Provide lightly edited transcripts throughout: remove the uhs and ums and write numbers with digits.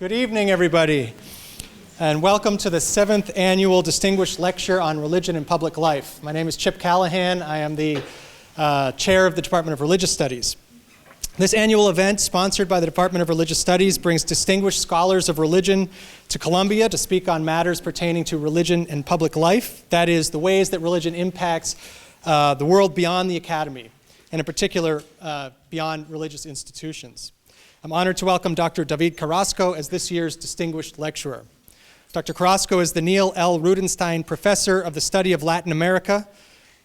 Good evening, everybody, and welcome to the 7th Annual Distinguished Lecture on Religion and Public Life. My name is Chip Callahan. I am the chair of the Department of Religious Studies. This annual event, sponsored by the Department of Religious Studies, brings distinguished scholars of religion to Columbia to speak on matters pertaining to religion and public life. That is, the ways that religion impacts the world beyond the academy, and in particular, beyond religious institutions. I'm honored to welcome Dr. Davíd Carrasco as this year's distinguished lecturer. Dr. Carrasco is the Neil L. Rudenstine Professor of the Study of Latin America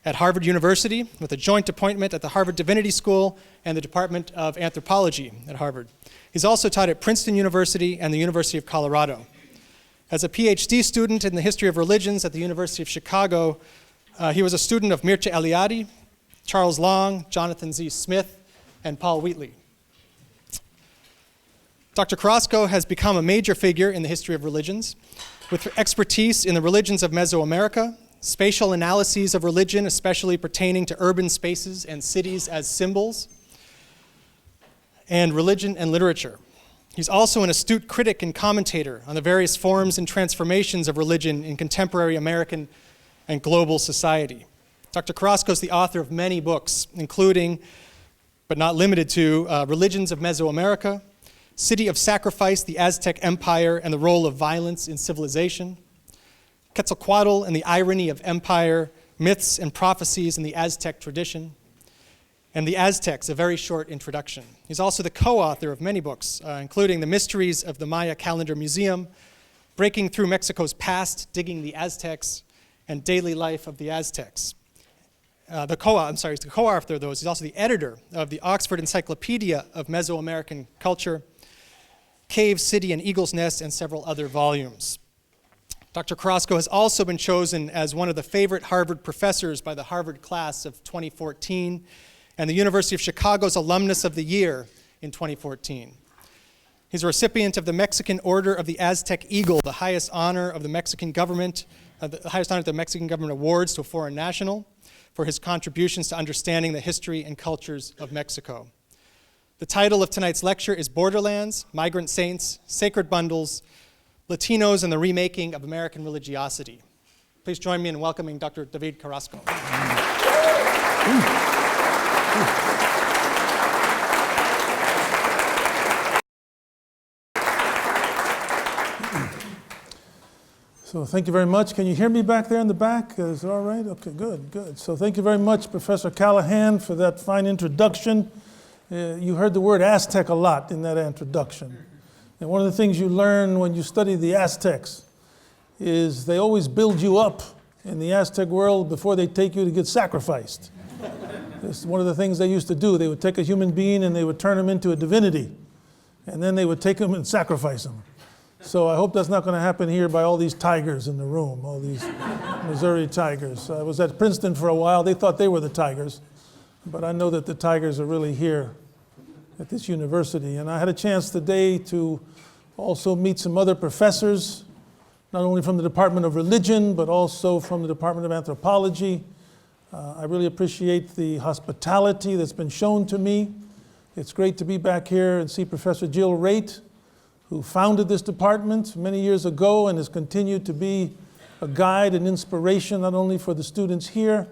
at Harvard University, with a joint appointment at the Harvard Divinity School and the Department of Anthropology at Harvard. He's also taught at Princeton University and the University of Colorado. As a PhD student in the history of religions at the University of Chicago, he was a student of Mircea Eliade, Charles Long, Jonathan Z. Smith, and Paul Wheatley. Dr. Carrasco has become a major figure in the history of religions, with expertise in the religions of Mesoamerica, spatial analyses of religion, especially pertaining to urban spaces and cities as symbols, and religion and literature. He's also an astute critic and commentator on the various forms and transformations of religion in contemporary American and global society. Dr. Carrasco is the author of many books, including, but not limited to, Religions of Mesoamerica, City of Sacrifice, the Aztec Empire and the Role of Violence in Civilization, Quetzalcoatl and the Irony of Empire, Myths and Prophecies in the Aztec Tradition, and the Aztecs, a very short introduction. He's also the co-author of many books, including The Mysteries of the Maya Calendar Museum, Breaking Through Mexico's Past, Digging the Aztecs, and Daily Life of the Aztecs. He's the co-author of those. He's also the editor of the Oxford Encyclopedia of Mesoamerican Culture, Cave, City, and Eagle's Nest, and several other volumes. Dr. Carrasco has also been chosen as one of the favorite Harvard professors by the Harvard class of 2014 and the University of Chicago's Alumnus of the Year in 2014. He's a recipient of the Mexican Order of the Aztec Eagle, the highest honor of the Mexican government, awards to a foreign national, for his contributions to understanding the history and cultures of Mexico. The title of tonight's lecture is Borderlands, Migrant Saints, Sacred Bundles, Latinos and the Remaking of American Religiosity. Please join me in welcoming Dr. Davíd Carrasco. So thank you very much. Can you hear me back there in the back? Is it all right? Okay, good. So thank you very much, Professor Callahan, for that fine introduction. You heard the word Aztec a lot in that introduction. And one of the things you learn when you study the Aztecs is they always build you up in the Aztec world before they take you to get sacrificed. It's one of the things they used to do. They would take a human being and they would turn him into a divinity. And then they would take him and sacrifice him. So I hope that's not going to happen here by all these tigers in the room, all these Missouri tigers. I was at Princeton for a while. They thought they were the tigers. But I know that the tigers are really here at this university. And I had a chance today to also meet some other professors, not only from the Department of Religion, but also from the Department of Anthropology. I really appreciate the hospitality that's been shown to me. It's great to be back here and see Professor Jill Raitt, who founded this department many years ago and has continued to be a guide and inspiration, not only for the students here,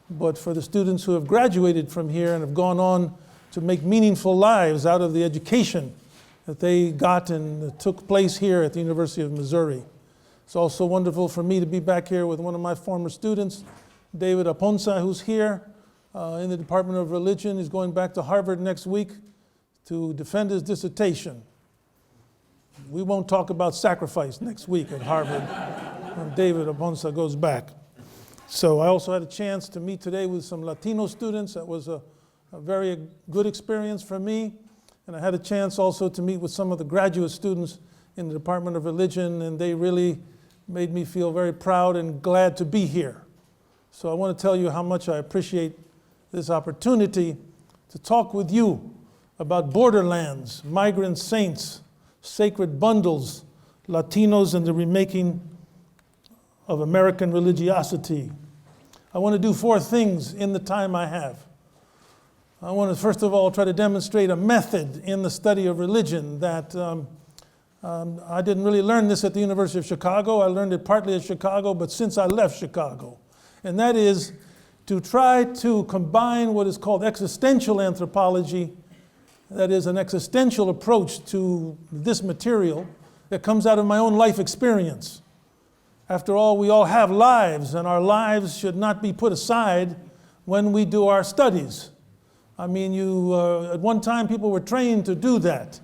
but for the students who have graduated from here and have gone on to make meaningful lives out of the education that they got and that took place here at the University of Missouri. It's also wonderful for me to be back here with one of my former students, David Aponza, who's here in the Department of Religion. He's going back to Harvard next week to defend his dissertation. We won't talk about sacrifice next week at Harvard when David Aponza goes back. So I also had a chance to meet today with some Latino students. That was a very good experience for me. And I had a chance also to meet with some of the graduate students in the Department of Religion, and they really made me feel very proud and glad to be here. So I want to tell you how much I appreciate this opportunity to talk with you about Borderlands, Migrant Saints, Sacred Bundles, Latinos and the Remaking of American Religiosity. I want to do 4 things in the time I have. I want to, first of all, try to demonstrate a method in the study of religion that I didn't really learn this at the University of Chicago. I learned it partly at Chicago, but since I left Chicago. And that is to try to combine what is called existential anthropology, that is an existential approach to this material that comes out of my own life experience. After all, we all have lives, and our lives should not be put aside when we do our studies. I mean, at one time people were trained to do that,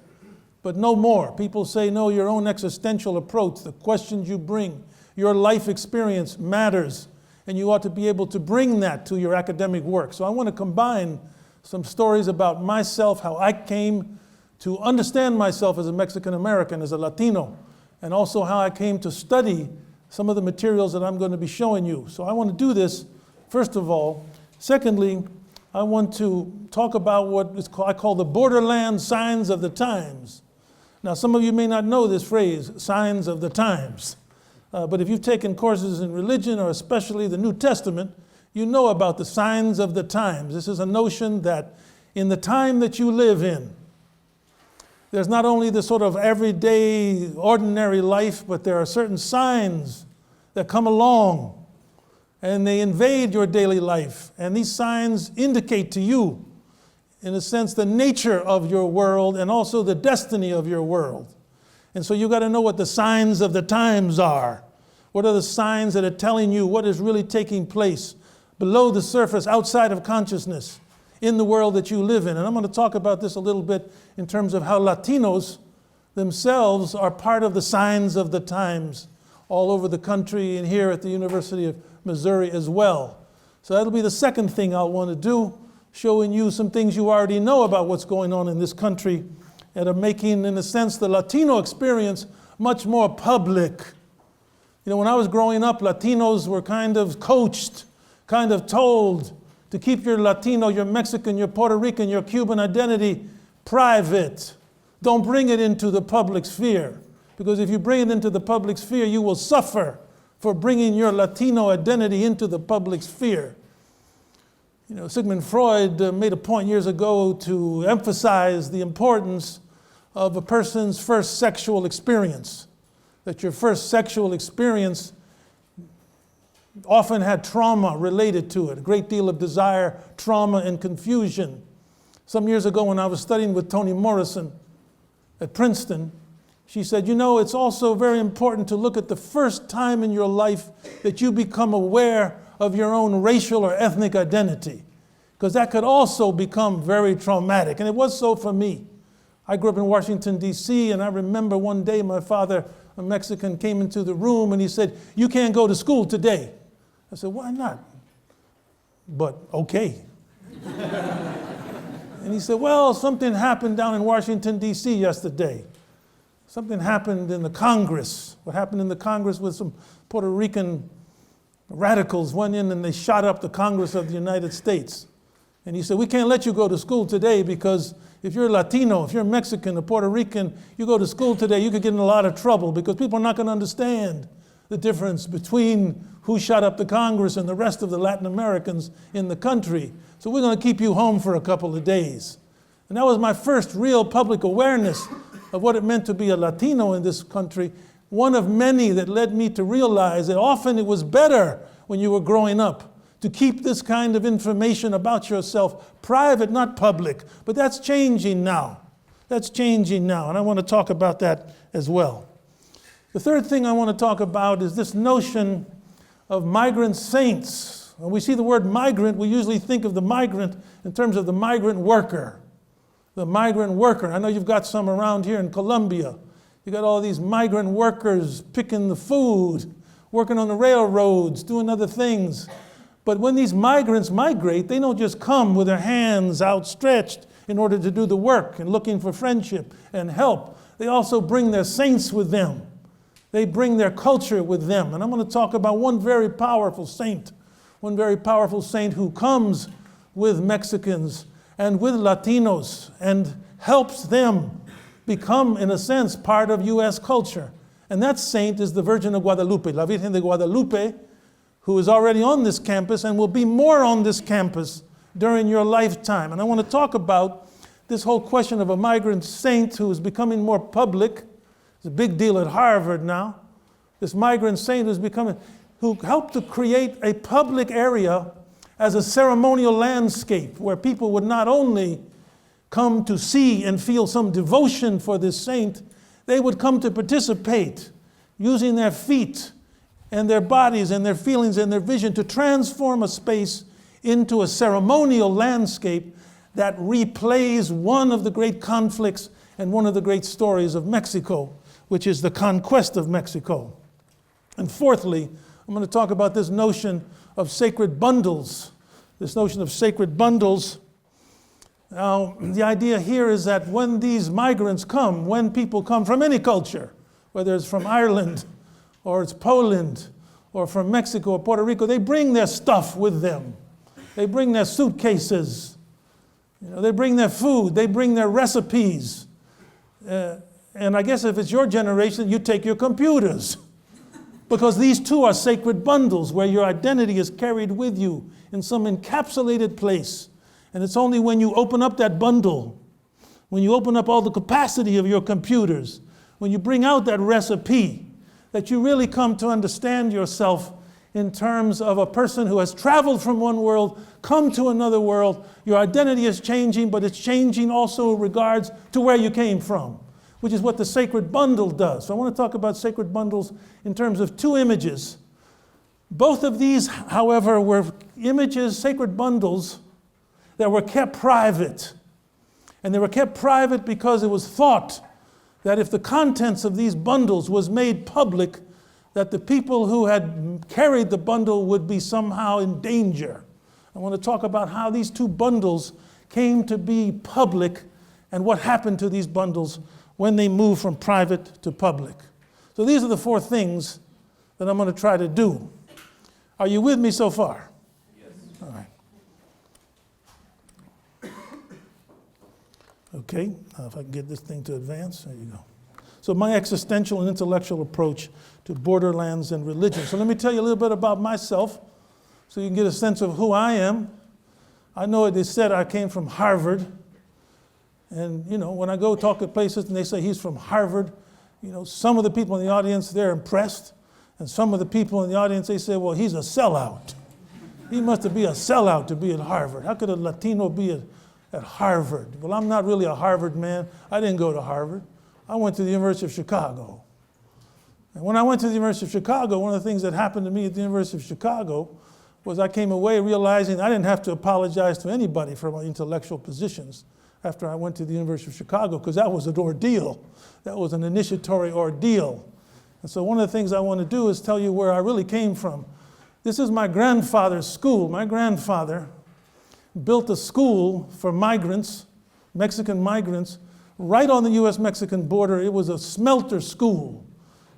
but no more. People say, no, your own existential approach, the questions you bring, your life experience matters, and you ought to be able to bring that to your academic work. So I want to combine some stories about myself, how I came to understand myself as a Mexican American, as a Latino, and also how I came to study some of the materials that I'm going to be showing you. So I want to do this, first of all. Secondly, I want to talk about I call the Borderlands signs of the times. Now, some of you may not know this phrase, signs of the times. But if you've taken courses in religion, or especially the New Testament, you know about the signs of the times. This is a notion that in the time that you live in, there's not only the sort of everyday, ordinary life, but there are certain signs that come along and they invade your daily life. And these signs indicate to you, in a sense, the nature of your world and also the destiny of your world. And so you got to know what the signs of the times are. What are the signs that are telling you what is really taking place below the surface, outside of consciousness, in the world that you live in? And I'm going to talk about this a little bit in terms of how Latinos themselves are part of the signs of the times all over the country and here at the University of Missouri as well. So that'll be the second thing I'll want to do, showing you some things you already know about what's going on in this country and are making, in a sense, the Latino experience much more public. You know, when I was growing up, Latinos were kind of coached, kind of told to keep your Latino, your Mexican, your Puerto Rican, your Cuban identity private. Don't bring it into the public sphere, because if you bring it into the public sphere, you will suffer for bringing your Latino identity into the public sphere. You know, Sigmund Freud made a point years ago to emphasize the importance of a person's first sexual experience, that your first sexual experience often had trauma related to it, a great deal of desire, trauma, and confusion. Some years ago when I was studying with Toni Morrison at Princeton, she said, you know, it's also very important to look at the first time in your life that you become aware of your own racial or ethnic identity, because that could also become very traumatic. And it was so for me. I grew up in Washington, D.C., and I remember one day my father, a Mexican, came into the room and he said, you can't go to school today. I said, why not? But okay. And he said, well, something happened down in Washington, D.C. yesterday. Something happened in the Congress. What happened in the Congress was some Puerto Rican radicals went in and they shot up the Congress of the United States. And he said, we can't let you go to school today because if you're Latino, if you're Mexican or Puerto Rican, you go to school today, you could get in a lot of trouble because people are not going to understand the difference between who shot up the Congress and the rest of the Latin Americans in the country. So we're going to keep you home for a couple of days. And that was my first real public awareness of what it meant to be a Latino in this country, one of many that led me to realize that often it was better when you were growing up to keep this kind of information about yourself private, not public. But that's changing now. That's changing now, and I want to talk about that as well. The third thing I want to talk about is this notion of migrant saints. When we see the word migrant, we usually think of the migrant in terms of the migrant worker. The migrant worker. I know you've got some around here in Colombia. You got all these migrant workers picking the food, working on the railroads, doing other things. But when these migrants migrate, they don't just come with their hands outstretched in order to do the work and looking for friendship and help. They also bring their saints with them. They bring their culture with them. And I'm going to talk about one very powerful saint who comes with Mexicans and with Latinos and helps them become, in a sense, part of U.S. culture. And that saint is the Virgin of Guadalupe, La Virgen de Guadalupe, who is already on this campus and will be more on this campus during your lifetime. And I want to talk about this whole question of a migrant saint who is becoming more public. It's a big deal at Harvard now. This migrant saint who helped to create a public area as a ceremonial landscape where people would not only come to see and feel some devotion for this saint, they would come to participate using their feet and their bodies and their feelings and their vision to transform a space into a ceremonial landscape that replays one of the great conflicts and one of the great stories of Mexico, which is the conquest of Mexico. And fourthly, I'm going to talk about this notion of sacred bundles. This notion of sacred bundles. Now, the idea here is that when these migrants come, when people come from any culture, whether it's from Ireland or it's Poland or from Mexico or Puerto Rico, they bring their stuff with them. They bring their suitcases. They bring their food. They bring their recipes. And I guess if it's your generation, you take your computers. Because these too are sacred bundles where your identity is carried with you in some encapsulated place. And it's only when you open up that bundle, when you open up all the capacity of your computers, when you bring out that recipe, that you really come to understand yourself in terms of a person who has traveled from one world, come to another world. Your identity is changing, but it's changing also in regards to where you came from, which is what the sacred bundle does. So I want to talk about sacred bundles in terms of two images. Both of these, however, were images, sacred bundles, that were kept private. And they were kept private because it was thought that if the contents of these bundles was made public, that the people who had carried the bundle would be somehow in danger. I want to talk about how these two bundles came to be public and what happened to these bundles when they moved from private to public. So these are the four things that I'm going to try to do. Are you with me so far? Yes. All right. Okay, now if I can get this thing to advance, there you go. So my existential and intellectual approach to Borderlands and religion. So let me tell you a little bit about myself so you can get a sense of who I am. I know it is said I came from Harvard. And, when I go talk at places and they say he's from Harvard, some of the people in the audience, they're impressed. And some of the people in the audience, they say, well, he's a sellout. He must be a sellout to be at Harvard. How could a Latino be at Harvard? Well, I'm not really a Harvard man. I didn't go to Harvard. I went to the University of Chicago. And when I went to the University of Chicago, one of the things that happened to me at the University of Chicago was I came away realizing I didn't have to apologize to anybody for my intellectual positions after I went to the University of Chicago, because that was an ordeal. That was an initiatory ordeal. And so one of the things I want to do is tell you where I really came from. This is my grandfather's school. My grandfather built a school for migrants, Mexican migrants, right on the U.S.-Mexican border. It was a smelter school.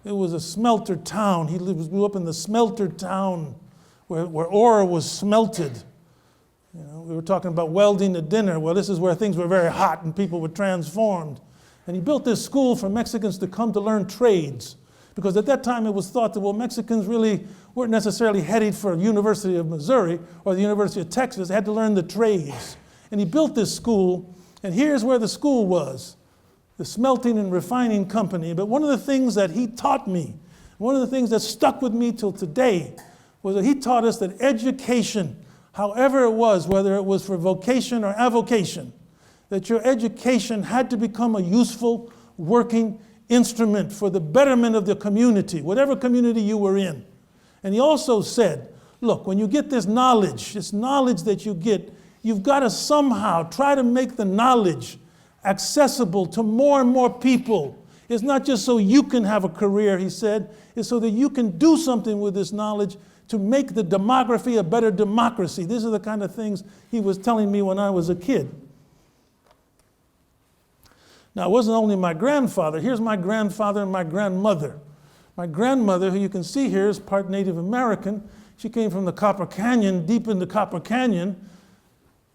It was a smelter town. He grew up in the smelter town where ore was smelted. We were talking about welding at dinner. Well, this is where things were very hot and people were transformed. And he built this school for Mexicans to come to learn trades. Because at that time it was thought that, Mexicans really weren't necessarily headed for the University of Missouri or the University of Texas. They had to learn the trades. And he built this school, and here's where the school was, the Smelting and Refining Company. But one of the things that he taught me, one of the things that stuck with me till today, was that he taught us that education, however it was, whether it was for vocation or avocation, that your education had to become a useful, working instrument for the betterment of the community, whatever community you were in. And he also said, look, when you get this knowledge that you get, you've got to somehow try to make the knowledge accessible to more and more people. It's not just so you can have a career, he said, it's so that you can do something with this knowledge to make the demography a better democracy. These are the kind of things he was telling me when I was a kid. Now, it wasn't only my grandfather. Here's my grandfather and my grandmother. My grandmother, who you can see here, is part Native American. She came from the Copper Canyon, deep in the Copper Canyon.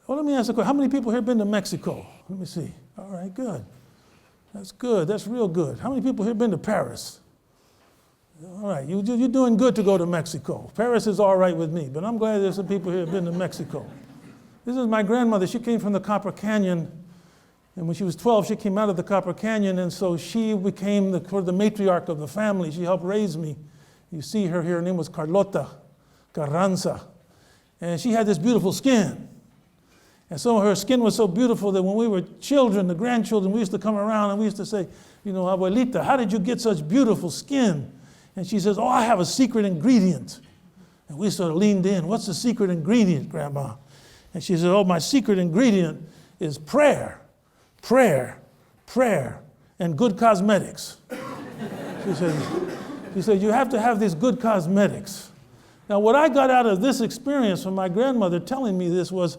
Well, let me ask a question. How many people here have been to Mexico? Let me see. All right, good. That's good. That's real good. How many people here have been to Paris? All right, you're doing good to go to Mexico. Paris is all right with me, but I'm glad there's some people here who have been to Mexico. This is my grandmother. She came from the Copper Canyon And when she was 12, she came out of the Copper Canyon, and so she became the matriarch of the family. She helped raise me. You see her here, her name was Carlota Carranza. And she had this beautiful skin. And so her skin was so beautiful that when we were children, the grandchildren, we used to come around and we used to say, Abuelita, how did you get such beautiful skin? And she says, I have a secret ingredient. And we sort of leaned in. What's the secret ingredient, Grandma? And she said, my secret ingredient is prayer, and good cosmetics. She said, you have to have these good cosmetics. Now, what I got out of this experience from my grandmother telling me this was,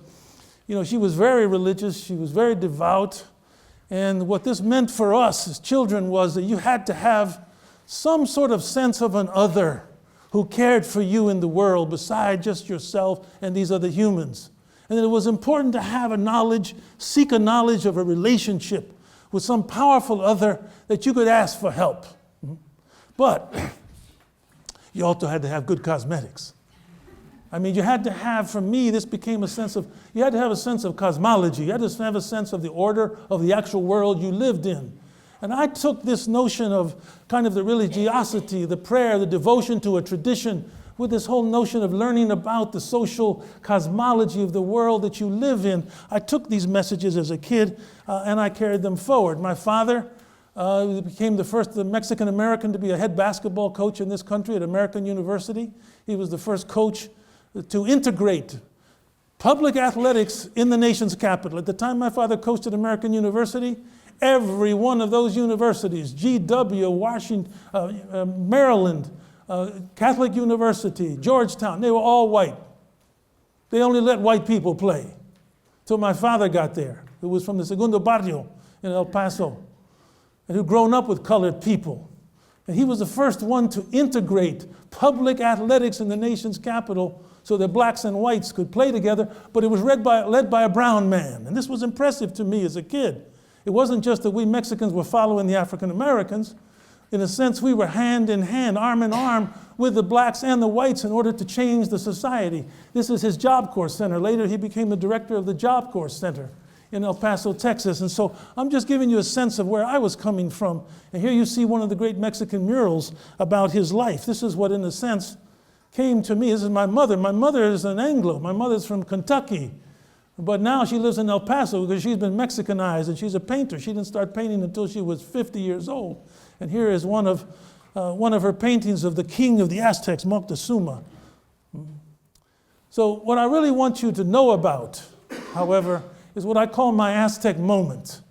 she was very religious, she was very devout, and what this meant for us as children was that you had to have some sort of sense of an other who cared for you in the world beside just yourself and these other humans. And that it was important to have seek a knowledge of a relationship with some powerful other that you could ask for help. But you also had to have good cosmetics. You had to have, for me, this became you had to have a sense of cosmology. You had to have a sense of the order of the actual world you lived in. And I took this notion of kind of the religiosity, the prayer, the devotion to a tradition, with this whole notion of learning about the social cosmology of the world that you live in. I took these messages as a kid and I carried them forward. My father became the first Mexican American to be a head basketball coach in this country at American University. He was the first coach to integrate public athletics in the nation's capital. At the time my father coached at American University, every one of those universities, GW, Washington, Maryland, Catholic University, Georgetown, they were all white. They only let white people play. Till my father got there, who was from the Segundo Barrio in El Paso, and who'd grown up with colored people. And he was the first one to integrate public athletics in the nation's capital so that blacks and whites could play together, but it was led by a brown man. And this was impressive to me as a kid. It wasn't just that we Mexicans were following the African Americans. In a sense, we were hand in hand, arm in arm with the blacks and the whites in order to change the society. This is his Job Corps Center. Later, he became the director of the Job Corps Center in El Paso, Texas. And so I'm just giving you a sense of where I was coming from. And here you see one of the great Mexican murals about his life. This is what, in a sense, came to me. This is my mother. My mother is an Anglo. My mother's from Kentucky. But now she lives in El Paso because she's been Mexicanized and she's a painter. She didn't start painting until she was 50 years old. And here is one of her paintings of the king of the Aztecs, Moctezuma. So what I really want you to know about, however, is what I call my Aztec moment.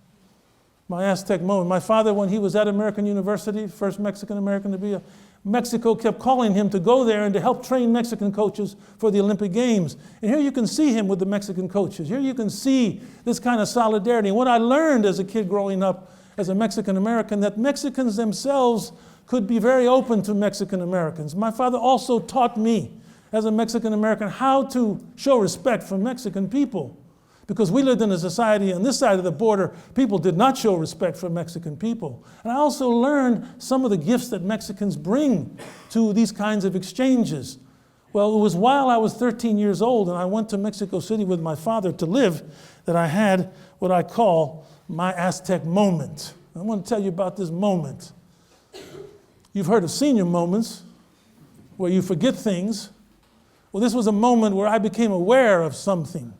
My Aztec moment. My father, when he was at American University, first Mexican American to be Mexico kept calling him to go there and to help train Mexican coaches for the Olympic Games. And here you can see him with the Mexican coaches. Here you can see this kind of solidarity. And what I learned as a kid growing up as a Mexican American, that Mexicans themselves could be very open to Mexican Americans. My father also taught me as a Mexican American how to show respect for Mexican people. Because we lived in a society on this side of the border, people did not show respect for Mexican people. And I also learned some of the gifts that Mexicans bring to these kinds of exchanges. Well, it was while I was 13 years old and I went to Mexico City with my father to live that I had what I call my Aztec moment. I want to tell you about this moment. You've heard of senior moments where you forget things. Well, this was a moment where I became aware of something.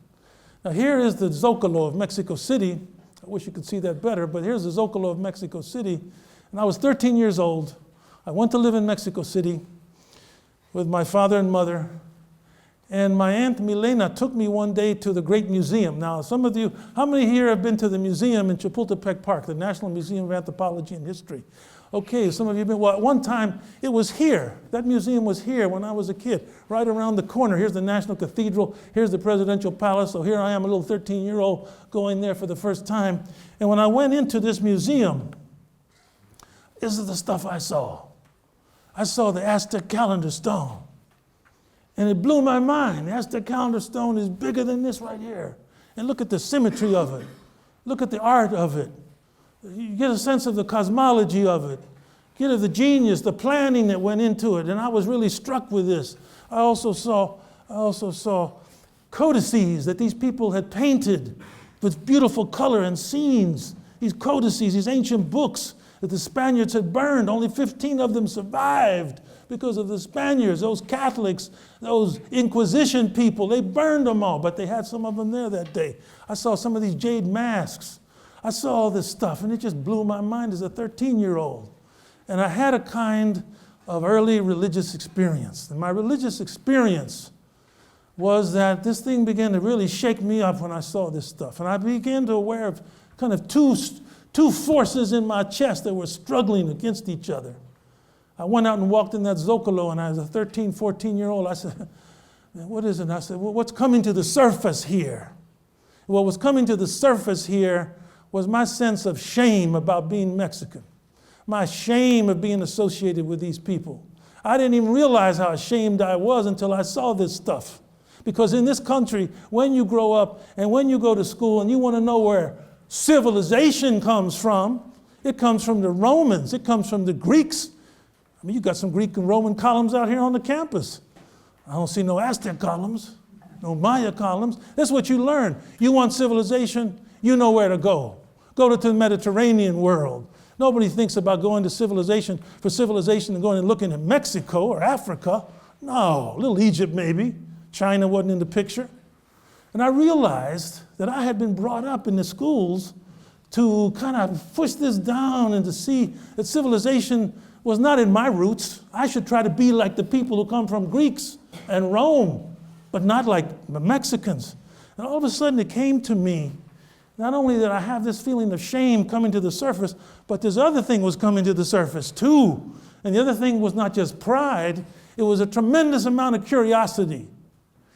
Now here is the Zocalo of Mexico City. I wish you could see that better, but here's the Zocalo of Mexico City. And I was 13 years old. I went to live in Mexico City with my father and mother. And my Aunt Milena took me one day to the Great Museum. Now, some of you, how many here have been to the museum in Chapultepec Park, the National Museum of Anthropology and History? Okay, some of you have been, well, at one time, it was here. That museum was here when I was a kid, right around the corner. Here's the National Cathedral. Here's the Presidential Palace. So here I am, a little 13-year-old, going there for the first time. And when I went into this museum, this is the stuff I saw. I saw the Aztec calendar stone. And it blew my mind. The Aztec calendar stone is bigger than this right here. And look at the symmetry of it. Look at the art of it. You get a sense of the cosmology of it. Get of the genius, the planning that went into it. And I was really struck with this. I also saw codices that these people had painted with beautiful color and scenes, these codices, these ancient books that the Spaniards had burned. Only 15 of them survived because of the Spaniards, those Catholics, those Inquisition people. They burned them all, but they had some of them there that day. I saw some of these jade masks. I saw all this stuff, and it just blew my mind as a 13-year-old. And I had a kind of early religious experience. And my religious experience was that this thing began to really shake me up when I saw this stuff. And I began to aware of kind of two forces in my chest that were struggling against each other. I went out and walked in that Zocalo, and I was a 13, 14-year-old. I said, man, what is it? And I said, well, what's coming to the surface here? What was coming to the surface here was my sense of shame about being Mexican, my shame of being associated with these people. I didn't even realize how ashamed I was until I saw this stuff. Because in this country, when you grow up and when you go to school and you want to know where civilization comes from, it comes from the Romans, it comes from the Greeks. I mean, you got some Greek and Roman columns out here on the campus. I don't see no Aztec columns, no Maya columns. That's what you learn. You want civilization, you know where to go. Go to the Mediterranean world. Nobody thinks about going to civilization for civilization and going and looking at Mexico or Africa. No, little Egypt maybe. China wasn't in the picture. And I realized that I had been brought up in the schools to kind of push this down and to see that civilization was not in my roots. I should try to be like the people who come from Greeks and Rome, but not like the Mexicans. And all of a sudden it came to me, not only did I have this feeling of shame coming to the surface, but this other thing was coming to the surface too. And the other thing was not just pride, it was a tremendous amount of curiosity.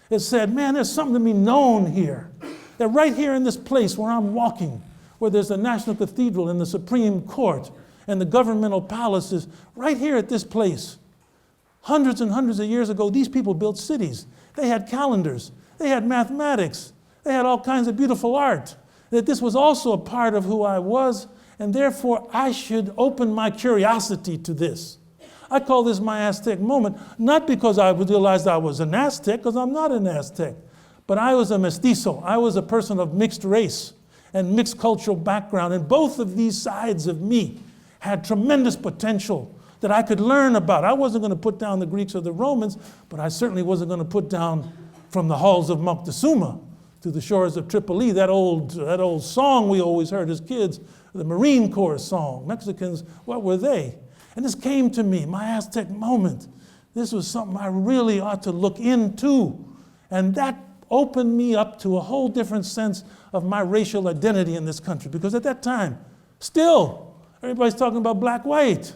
It said, man, there's something to be known here. That right here in this place where I'm walking, where there's the National Cathedral and the Supreme Court and the governmental palaces, right here at this place, hundreds and hundreds of years ago, these people built cities. They had calendars. They had mathematics. They had all kinds of beautiful art. That this was also a part of who I was, and therefore I should open my curiosity to this. I call this my Aztec moment, not because I realized I was an Aztec, because I'm not an Aztec, but I was a mestizo. I was a person of mixed race and mixed cultural background, and both of these sides of me had tremendous potential that I could learn about. I wasn't going to put down the Greeks or the Romans, but I certainly wasn't going to put down from the halls of Moctezuma to the shores of Tripoli, that old song we always heard as kids, the Marine Corps song. Mexicans, what were they? And this came to me, my Aztec moment. This was something I really ought to look into. And that opened me up to a whole different sense of my racial identity in this country. Because at that time, still, everybody's talking about black, white.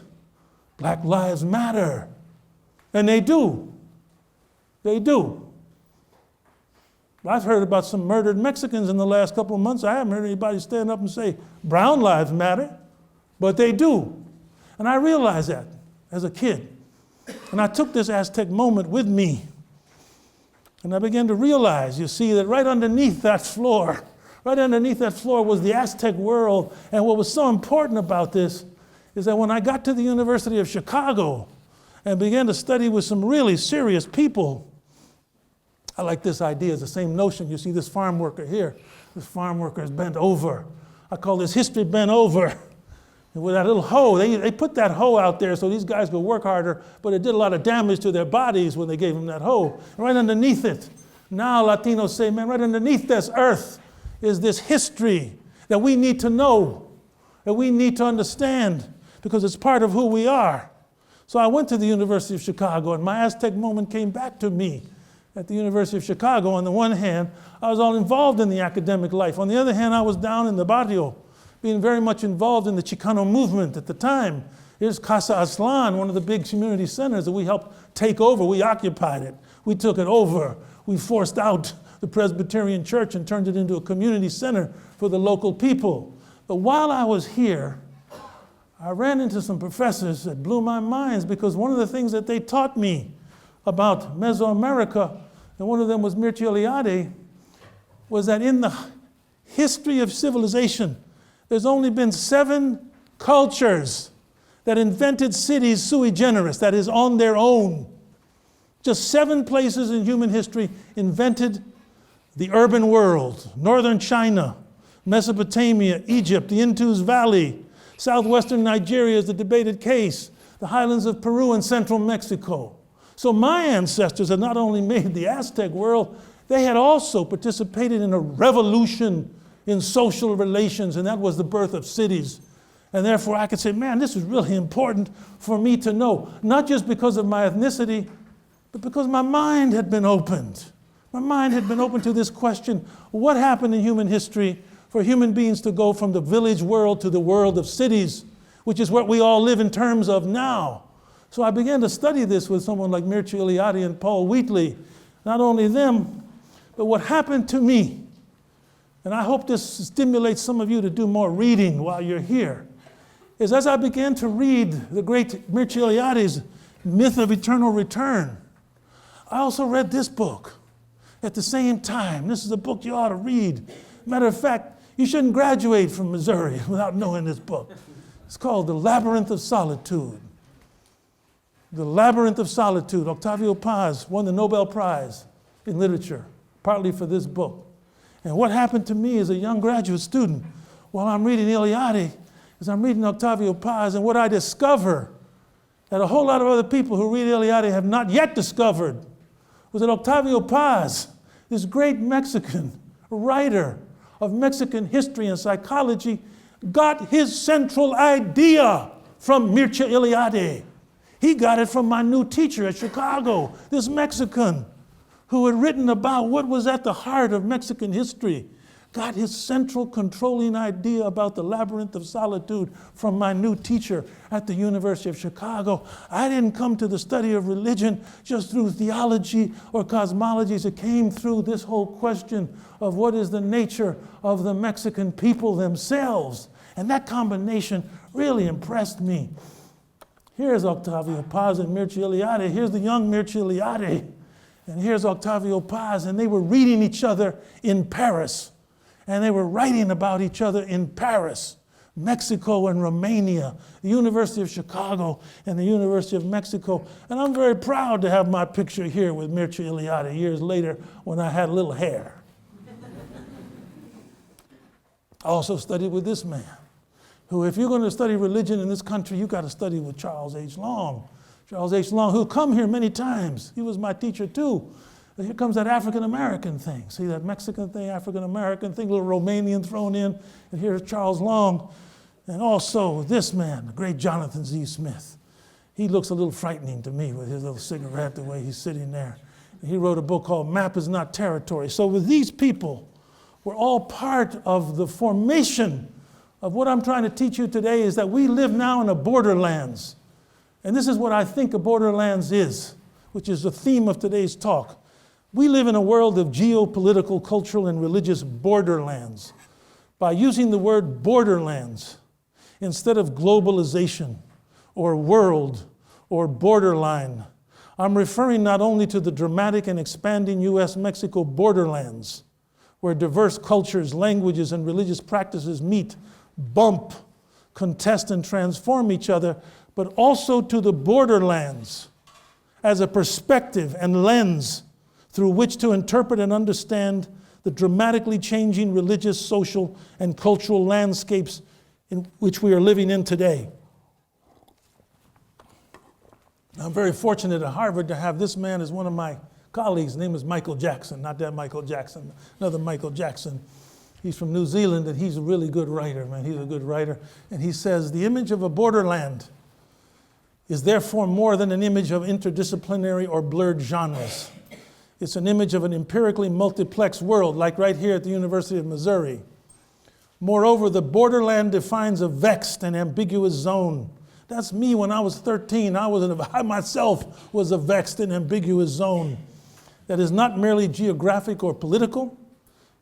Black lives matter. And they do. They do. I've heard about some murdered Mexicans in the last couple of months. I haven't heard anybody stand up and say, brown lives matter. But they do. And I realized that as a kid. And I took this Aztec moment with me. And I began to realize, you see, that right underneath that floor was the Aztec world. And what was so important about this is that when I got to the University of Chicago and began to study with some really serious people, I like this idea. It's the same notion. You see this farm worker here. This farm worker is bent over. I call this history bent over. And with that little hoe, they put that hoe out there so these guys could work harder, but it did a lot of damage to their bodies when they gave them that hoe. And right underneath it, now Latinos say, man, right underneath this earth is this history that we need to know, that we need to understand, because it's part of who we are. So I went to the University of Chicago, and my Aztec moment came back to me. At the University of Chicago, on the one hand, I was all involved in the academic life. On the other hand, I was down in the barrio, being very much involved in the Chicano movement at the time. Here's Casa Aztlán, one of the big community centers that we helped take over. We occupied it. We took it over. We forced out the Presbyterian Church and turned it into a community center for the local people. But while I was here, I ran into some professors that blew my minds, because one of the things that they taught me about Mesoamerica, and one of them was Mircea Eliade, was that in the history of civilization, there's only been 7 cultures that invented cities sui generis, that is, on their own. Just 7 places in human history invented the urban world. Northern China, Mesopotamia, Egypt, the Indus Valley, southwestern Nigeria is the debated case, the highlands of Peru and central Mexico. So my ancestors had not only made the Aztec world, they had also participated in a revolution in social relations, and that was the birth of cities. And therefore I could say, man, this is really important for me to know, not just because of my ethnicity, but because my mind had been opened. My mind had been opened to this question, what happened in human history for human beings to go from the village world to the world of cities, which is what we all live in terms of now. So I began to study this with someone like Mircea Eliade and Paul Wheatley. Not only them, but what happened to me. And I hope this stimulates some of you to do more reading while you're here. Is as I began to read the great Mircea Eliade's Myth of Eternal Return, I also read this book at the same time. This is a book you ought to read. Matter of fact, you shouldn't graduate from Missouri without knowing this book. It's called The Labyrinth of Solitude. The Labyrinth of Solitude. Octavio Paz won the Nobel Prize in Literature, partly for this book. And what happened to me as a young graduate student while I'm reading Eliade is I'm reading Octavio Paz, and what I discover that a whole lot of other people who read Eliade have not yet discovered was that Octavio Paz, this great Mexican writer of Mexican history and psychology, got his central idea from Mircea Eliade. He got it from my new teacher at Chicago, this Mexican who had written about what was at the heart of Mexican history, got his central controlling idea about the labyrinth of solitude from my new teacher at the University of Chicago. I didn't come to the study of religion just through theology or cosmologies. It came through this whole question of what is the nature of the Mexican people themselves. And that combination really impressed me. Here's Octavio Paz and Mircea Eliade. Here's the young Mircea Eliade. And here's Octavio Paz. And they were reading each other in Paris. And they were writing about each other in Paris, Mexico and Romania, the University of Chicago and the University of Mexico. And I'm very proud to have my picture here with Mircea Eliade years later when I had a little hair. I also studied with this man, who, if you're going to study religion in this country, you've got to study with Charles H. Long. Charles H. Long, who'll come here many times. He was my teacher too. But here comes that African-American thing. See that Mexican thing, African-American thing, a little Romanian thrown in. And here's Charles Long. And also this man, the great Jonathan Z. Smith. He looks a little frightening to me with his little cigarette, the way he's sitting there. And he wrote a book called Map is Not Territory. So with these people, we're all part of the formation of what I'm trying to teach you today is that we live now in a borderlands. And this is what I think a borderlands is, which is the theme of today's talk. We live in a world of geopolitical, cultural, and religious borderlands. By using the word borderlands instead of globalization or world or borderline, I'm referring not only to the dramatic and expanding U.S.-Mexico borderlands, where diverse cultures, languages, and religious practices meet, bump, contest, and transform each other, but also to the borderlands as a perspective and lens through which to interpret and understand the dramatically changing religious, social, and cultural landscapes in which we are living in today. I'm very fortunate at Harvard to have this man as one of my colleagues. His name is Michael Jackson, not that Michael Jackson, another Michael Jackson. He's from New Zealand, and he's a really good writer, man. He's a good writer. And he says, the image of a borderland is therefore more than an image of interdisciplinary or blurred genres. It's an image of an empirically multiplex world, like right here at the University of Missouri. Moreover, the borderland defines a vexed and ambiguous zone. That's me when I was 13. I myself was a vexed and ambiguous zone that is not merely geographic or political.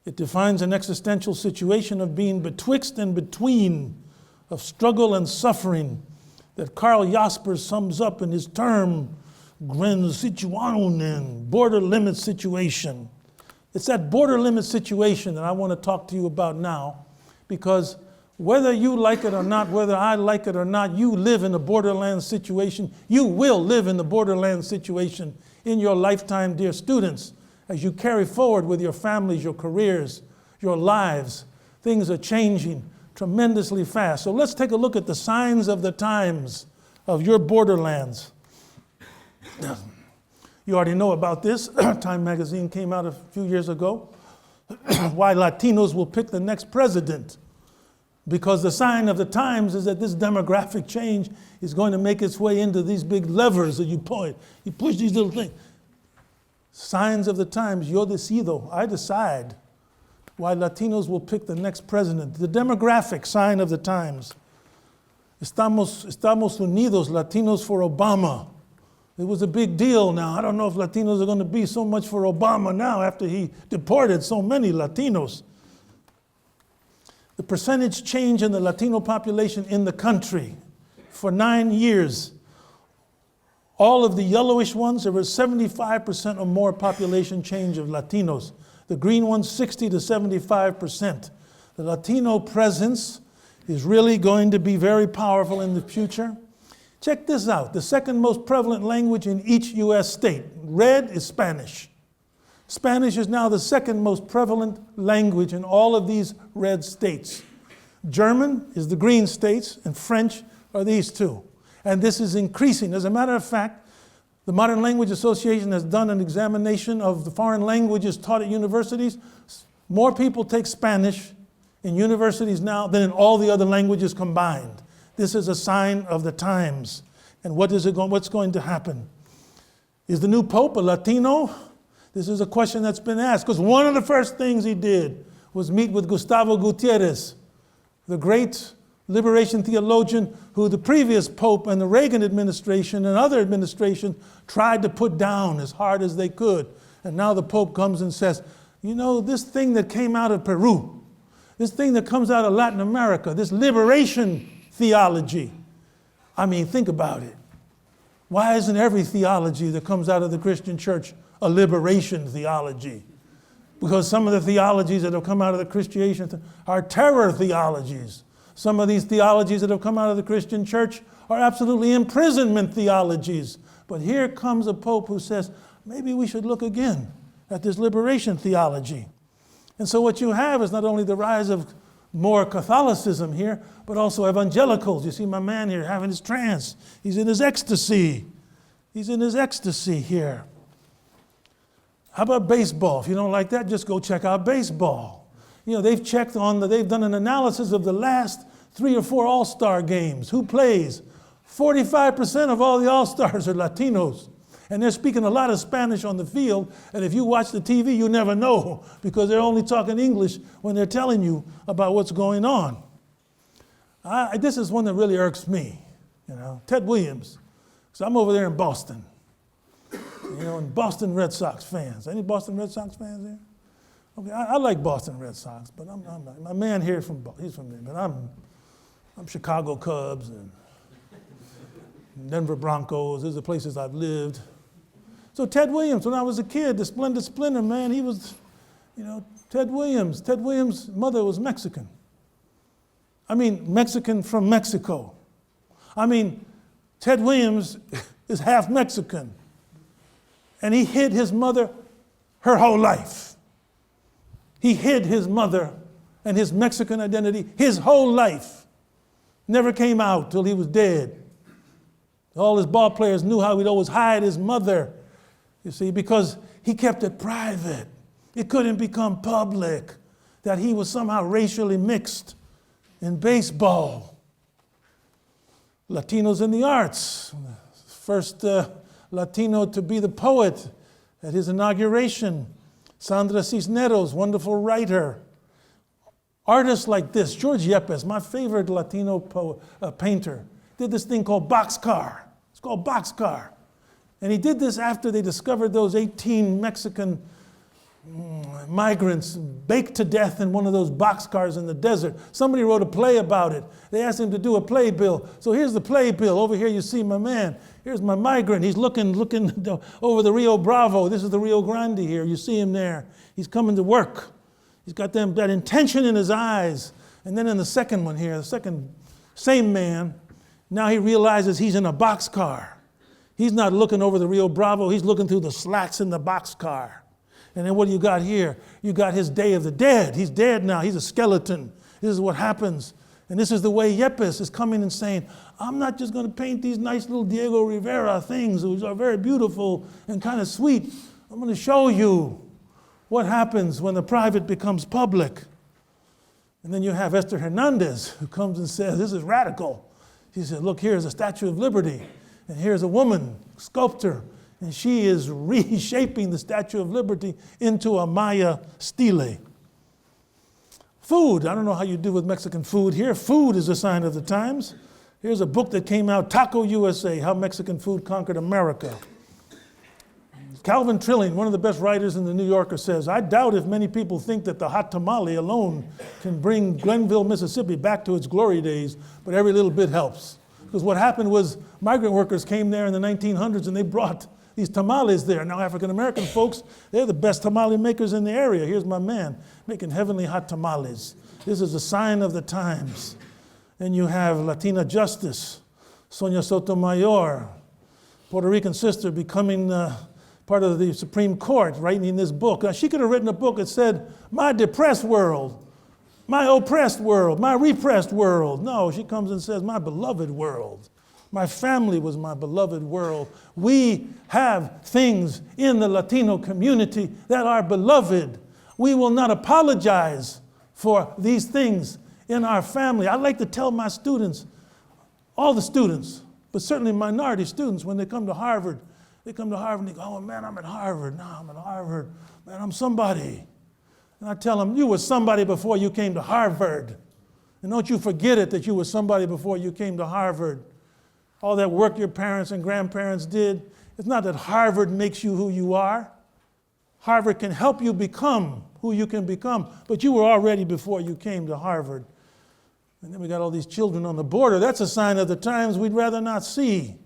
It defines an existential situation of being betwixt and between, of struggle and suffering, that Karl Jaspers sums up in his term, Grenzsituationen, border limit situation. It's that border limit situation that I want to talk to you about now, because whether you like it or not, whether I like it or not, you live in a borderland situation. You will live in the borderland situation in your lifetime, dear students, as you carry forward with your families, your careers, your lives, Things are changing tremendously fast. So let's take a look at the signs of the times of your borderlands. You already know about this. Time magazine came out a few years ago. Why Latinos will pick the next president. Because the sign of the times is that this demographic change is going to make its way into these big levers that you point. You push these little things. Signs of the times, yo decido, I decide why Latinos will pick the next president. The demographic sign of the times. Estamos unidos, Latinos for Obama. It was a big deal now. I don't know if Latinos are going to be so much for Obama now after he deported so many Latinos. The percentage change in the Latino population in the country for 9 years. All of the yellowish ones, there was 75% or more population change of Latinos. The green ones, 60 to 75%. The Latino presence is really going to be very powerful in the future. Check this out. The second most prevalent language in each U.S. state. Red is Spanish. Spanish is now the second most prevalent language in all of these red states. German is the green states, and French are these two. And this is increasing. As a matter of fact, the Modern Language Association has done an examination of the foreign languages taught at universities. More people take Spanish in universities now than in all the other languages combined. This is a sign of the times. And what's going to happen? Is the new Pope a Latino? This is a question that's been asked, because one of the first things he did was meet with Gustavo Gutierrez, the great liberation theologian who the previous Pope and the Reagan administration and other administrations tried to put down as hard as they could. And now the Pope comes and says, you know, this thing that came out of Peru, this thing that comes out of Latin America, this liberation theology. I mean, think about it. Why isn't every theology that comes out of the Christian church a liberation theology? Because some of the theologies that have come out of the Christian are terror theologies. Some of these theologies that have come out of the Christian church are absolutely imprisonment theologies. But here comes a pope who says, maybe we should look again at this liberation theology. And so what you have is not only the rise of more Catholicism here, but also evangelicals. You see my man here having his trance. He's in his ecstasy. He's in his ecstasy here. How about baseball? If you don't like that, just go check out baseball. You know, they've done an analysis of the last 3 or 4 All-Star games. Who plays? 45% of all the All-Stars are Latinos. And they're speaking a lot of Spanish on the field. And if you watch the TV, you never know, because they're only talking English when they're telling you about what's going on. This is one that really irks me, you know. Ted Williams. So I'm over there in Boston. You know, and Boston Red Sox fans. Any Boston Red Sox fans here? Okay, I like Boston Red Sox, but I'm not. My man here he's from there, but I'm Chicago Cubs and Denver Broncos. These are the places I've lived. So Ted Williams, when I was a kid, the Splendid Splinter, man, he was, you know, Ted Williams. Ted Williams' mother was Mexican. I mean, Mexican from Mexico. I mean, Ted Williams is half Mexican. And he hid his mother her whole life. He hid his mother and his Mexican identity his whole life. Never came out till he was dead. All his ball players knew how he'd always hide his mother, you see, because he kept it private. It couldn't become public that he was somehow racially mixed in baseball. Latinos in the arts. First Latino to be the poet at his inauguration. Sandra Cisneros, wonderful writer. Artists like this, George Yepes, my favorite Latino painter, did this thing called Boxcar. It's called Boxcar. And he did this after they discovered those 18 Mexican migrants baked to death in one of those boxcars in the desert. Somebody wrote a play about it. They asked him to do a playbill. So here's the playbill. Over here you see my man. Here's my migrant. He's looking over the Rio Bravo. This is the Rio Grande here. You see him there. He's coming to work. He's got that intention in his eyes. And then in the second one here, same man, now he realizes he's in a boxcar. He's not looking over the Rio Bravo. He's looking through the slats in the boxcar. And then what do you got here? You got his Day of the Dead. He's dead now. He's a skeleton. This is what happens. And this is the way Yepes is coming and saying, I'm not just going to paint these nice little Diego Rivera things, which are very beautiful and kind of sweet. I'm going to show you what happens when the private becomes public. And then you have Esther Hernandez, who comes and says, this is radical. She said, look, here's a Statue of Liberty. And here's a woman, sculptor. And she is reshaping the Statue of Liberty into a Maya stele. Food. I don't know how you do with Mexican food here. Food is a sign of the times. Here's a book that came out, Taco USA, How Mexican Food Conquered America. Calvin Trilling, one of the best writers in the New Yorker, says, I doubt if many people think that the hot tamale alone can bring Glenville, Mississippi back to its glory days, but every little bit helps. Because what happened was migrant workers came there in the 1900s and they brought these tamales there. Now African-American folks, they're the best tamale makers in the area. Here's my man making heavenly hot tamales. This is a sign of the times. And you have Latina Justice, Sonia Sotomayor, Puerto Rican sister becoming part of the Supreme Court, writing this book. Now, she could have written a book that said, my depressed world, my oppressed world, my repressed world. No, she comes and says, my beloved world. My family was my beloved world. We have things in the Latino community that are beloved. We will not apologize for these things in our family. I like to tell my students, all the students, but certainly minority students, when they come to Harvard, they come to Harvard and they go, oh man, I'm at Harvard. Now I'm at Harvard. Man, I'm somebody. And I tell them, you were somebody before you came to Harvard. And don't you forget it that you were somebody before you came to Harvard. All that work your parents and grandparents did, it's not that Harvard makes you who you are. Harvard can help you become who you can become, but you were already before you came to Harvard. And then we got all these children on the border. That's a sign of the times we'd rather not see.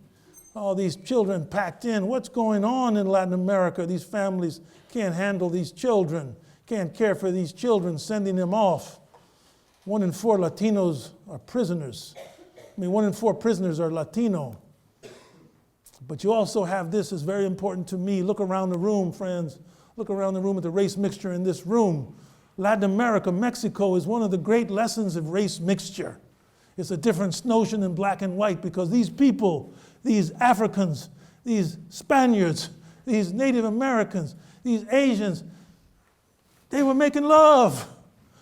All these children packed in. What's going on in Latin America? These families can't handle these children, can't care for these children, sending them off. 1 in 4 Latinos are prisoners. 1 in 4 prisoners are Latino. But you also have this, is very important to me. Look around the room, friends. Look around the room at the race mixture in this room. Latin America, Mexico, is one of the great lessons of race mixture. It's a different notion than black and white because these people, these Africans, these Spaniards, these Native Americans, these Asians, they were making love.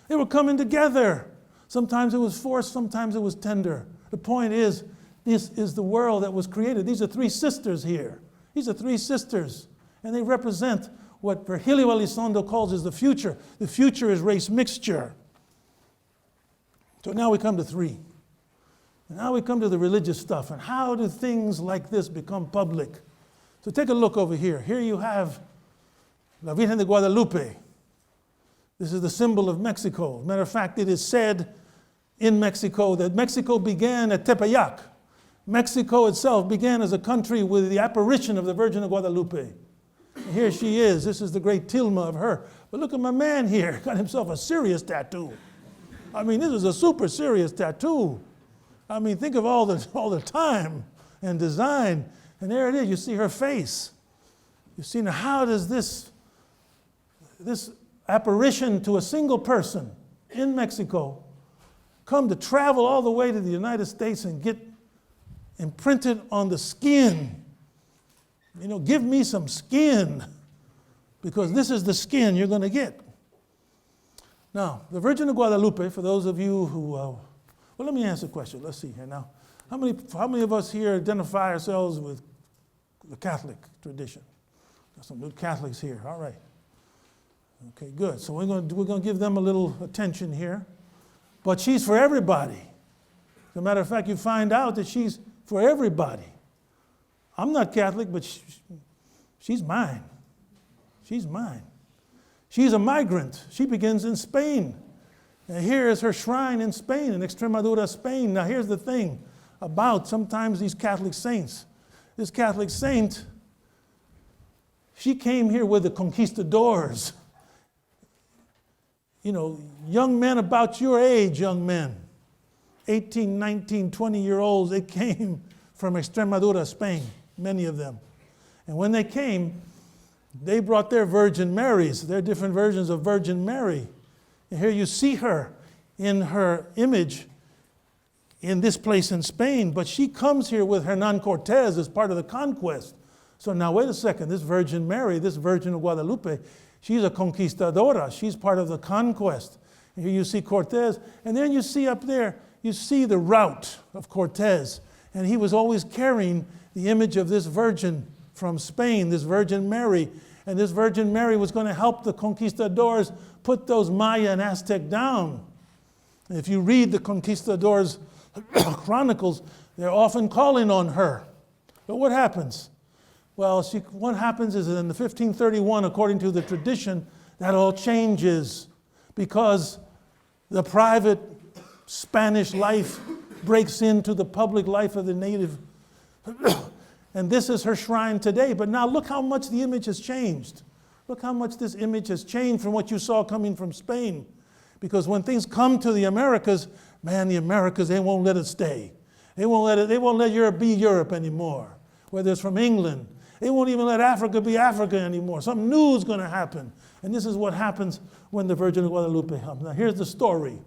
They were coming together. Sometimes it was forced, sometimes it was tender. The point is, this is the world that was created. These are 3 sisters here. These are 3 sisters, and they represent what Virgilio Elizondo calls is the future. The future is race mixture. So now we come to 3. And now we come to the religious stuff, and how do things like this become public? So take a look over here. Here you have La Virgen de Guadalupe. This is the symbol of Mexico. As a matter of fact, it is said in Mexico that Mexico began at Tepeyac. Mexico itself began as a country with the apparition of the Virgin of Guadalupe. And here she is. This is the great tilma of her. But look at my man here. Got himself a serious tattoo. This is a super serious tattoo. Think of all the time and design. And there it is. You see her face. You see, now how does this apparition to a single person in Mexico come to travel all the way to the United States and get imprinted on the skin? Give me some skin, because this is the skin you're going to get. Now, the Virgin of Guadalupe, for those of you who, well, let me ask a question. Let's see here now. How many of us here identify ourselves with the Catholic tradition? Got some good Catholics here. All right. Okay, good. So we're going to give them a little attention here. But she's for everybody. As a matter of fact, you find out that she's for everybody. I'm not Catholic, but she's mine. She's mine. She's a migrant. She begins in Spain. And here is her shrine in Spain, in Extremadura, Spain. Now here's the thing about sometimes these Catholic saints. This Catholic saint, she came here with the conquistadors. Young men about your age, young men, 18, 19, 20-year-olds, they came from Extremadura, Spain, many of them. And when they came, They brought their Virgin Marys, their different versions of Virgin Mary. And here you see her in her image in this place in Spain, but she comes here with Hernan Cortez as part of the conquest. So now wait a second, this Virgin Mary, this Virgin of Guadalupe, she's a conquistadora, she's part of the conquest. And here you see Cortez, and then you see up there, you see the route of Cortez, and he was always carrying the image of this Virgin from Spain, this Virgin Mary, and this Virgin Mary was going to help the conquistadors put those Maya and Aztec down. And if you read the conquistadors' chronicles, they're often calling on her. But what happens? Well, what happens is that in the 1531, according to the tradition, that all changes because the private Spanish life breaks into the public life of the native. And this is her shrine today. But now look how much the image has changed. Look how much this image has changed from what you saw coming from Spain. Because when things come to the Americas, man, the Americas, they won't let it stay. They won't let Europe be Europe anymore. Whether it's from England, they won't even let Africa be Africa anymore. Something new is going to happen. And this is what happens when the Virgin of Guadalupe comes. Now here's the story.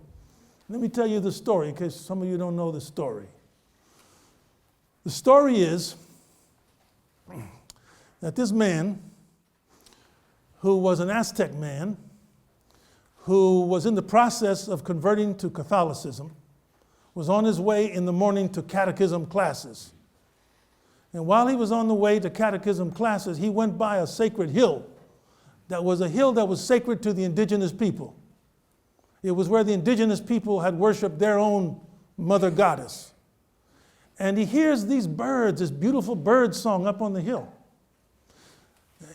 Let me tell you the story in case some of you don't know the story. The story is that this man, who was an Aztec man, who was in the process of converting to Catholicism, was on his way in the morning to catechism classes. And while he was on the way to catechism classes, he went by a sacred hill that was a hill that was sacred to the indigenous people. It was where the indigenous people had worshiped their own mother goddess. And he hears these birds, this beautiful bird song up on the hill.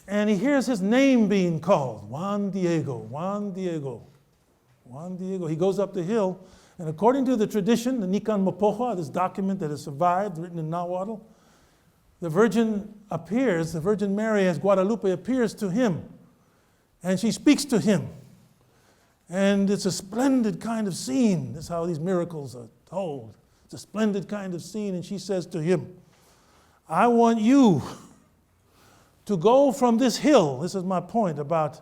And he hears his name being called, Juan Diego, Juan Diego, Juan Diego. He goes up the hill, and according to the tradition, the Nican Mopoja, this document that has survived, written in Nahuatl, the Virgin appears, the Virgin Mary as Guadalupe appears to him, and she speaks to him. And it's a splendid kind of scene. That's how these miracles are told. It's a splendid kind of scene, and she says to him, I want you to go from this hill. This is my point about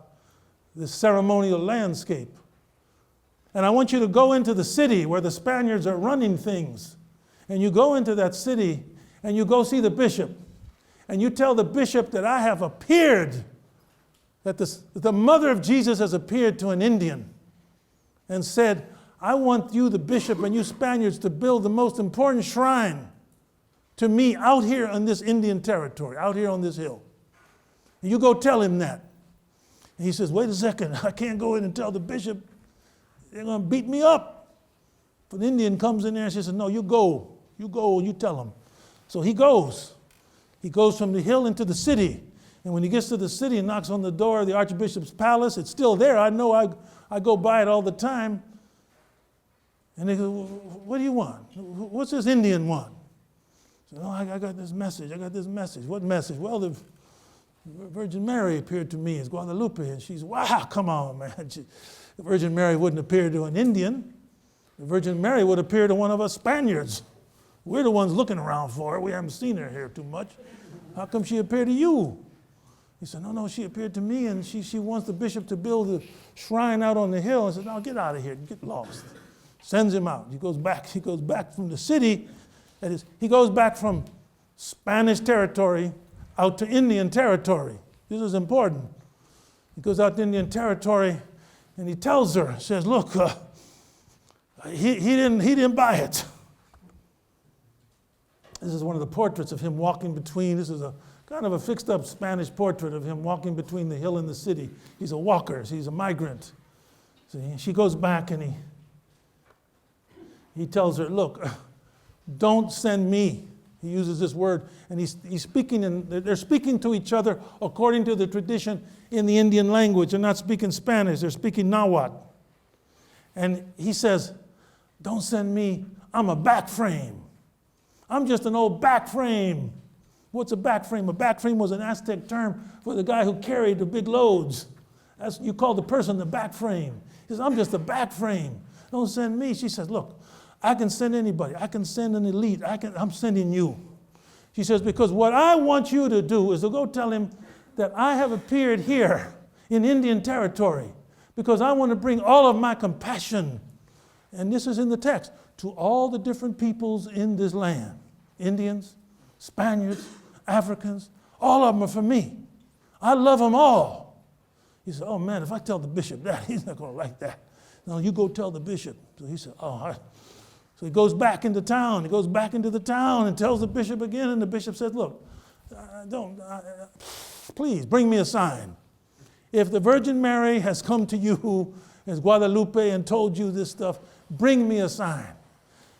this ceremonial landscape. And I want you to go into the city where the Spaniards are running things. And you go into that city and you go see the bishop. And you tell the bishop that I have appeared, that the mother of Jesus has appeared to an Indian and said, I want you, the bishop, and you Spaniards to build the most important shrine to me out here on this Indian territory, out here on this hill. And you go tell him that. And he says, wait a second, I can't go in and tell the bishop. They're going to beat me up. If an Indian comes in there and she says, no, you go and you tell him. So he goes. He goes from the hill into the city. And when he gets to the city and knocks on the door of the Archbishop's palace, it's still there. I know I go by it all the time. And they go, what do you want? What's this Indian want? I said, oh, I got this message. I got this message. What message? Well, the Virgin Mary appeared to me as Guadalupe. And she's, wow, come on, man. The Virgin Mary wouldn't appear to an Indian. The Virgin Mary would appear to one of us Spaniards. We're the ones looking around for her. We haven't seen her here too much. How come she appeared to you? He said, no, she appeared to me, and she wants the bishop to build a shrine out on the hill. I said, no, get out of here, get lost. Sends him out. He goes back from the city. That is, he goes back from Spanish territory out to Indian territory. This is important. He goes out to Indian territory, and he tells her, says, look, he didn't buy it. This is one of the portraits of him walking between. This is a kind of a fixed up Spanish portrait of him walking between the hill and the city. He's a walker, he's a migrant. So she goes back and he tells her, look, don't send me. He uses this word, and he's speaking, and they're speaking to each other according to the tradition in the Indian language. They're not speaking Spanish, they're speaking Nahuatl. And he says, don't send me, I'm a back frame. I'm just an old back frame. What's a back frame? A back frame was an Aztec term for the guy who carried the big loads. You call the person the back frame. He says, I'm just a back frame. Don't send me. She says, look, I can send anybody. I can send an elite. I'm sending you. She says, because what I want you to do is to go tell him that I have appeared here in Indian territory because I want to bring all of my compassion, and this is in the text, to all the different peoples in this land. Indians, Spaniards, Africans, all of them are for me. I love them all. He said, oh man, if I tell the bishop that, he's not going to like that. No, you go tell the bishop. So he said, oh, all right. So he goes back into town. He goes back into the town and tells the bishop again, and the bishop says, look, please bring me a sign. If the Virgin Mary has come to you as Guadalupe and told you this stuff, bring me a sign.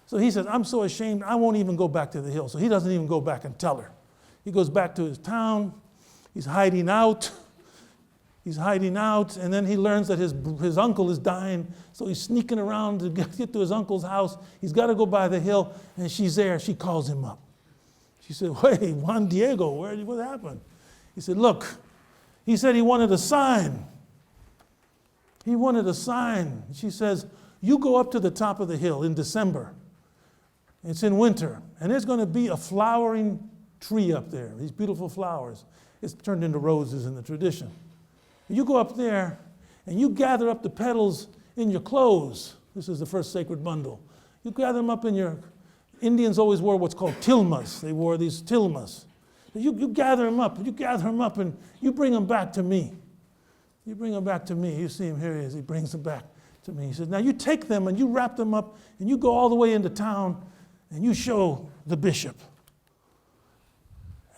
So he says, I'm so ashamed, I won't even go back to the hill. So he doesn't even go back and tell her. He goes back to his town. He's hiding out. And then he learns that his uncle is dying. So he's sneaking around to get to his uncle's house. He's got to go by the hill, and she's there. She calls him up. She said, hey, Juan Diego, what happened? He said, look, he said he wanted a sign. He wanted a sign. She says, you go up to the top of the hill in December. It's in winter, and there's going to be a flowering tree up there, these beautiful flowers. It's turned into roses in the tradition. You go up there, and you gather up the petals in your clothes. This is the first sacred bundle. You gather them up in your... Indians always wore what's called tilmas. They wore these tilmas. You gather them up, and you bring them back to me. You bring them back to me. You see him, here he is. He brings them back to me. He says, now you take them, and you wrap them up, and you go all the way into town, and you show the bishop.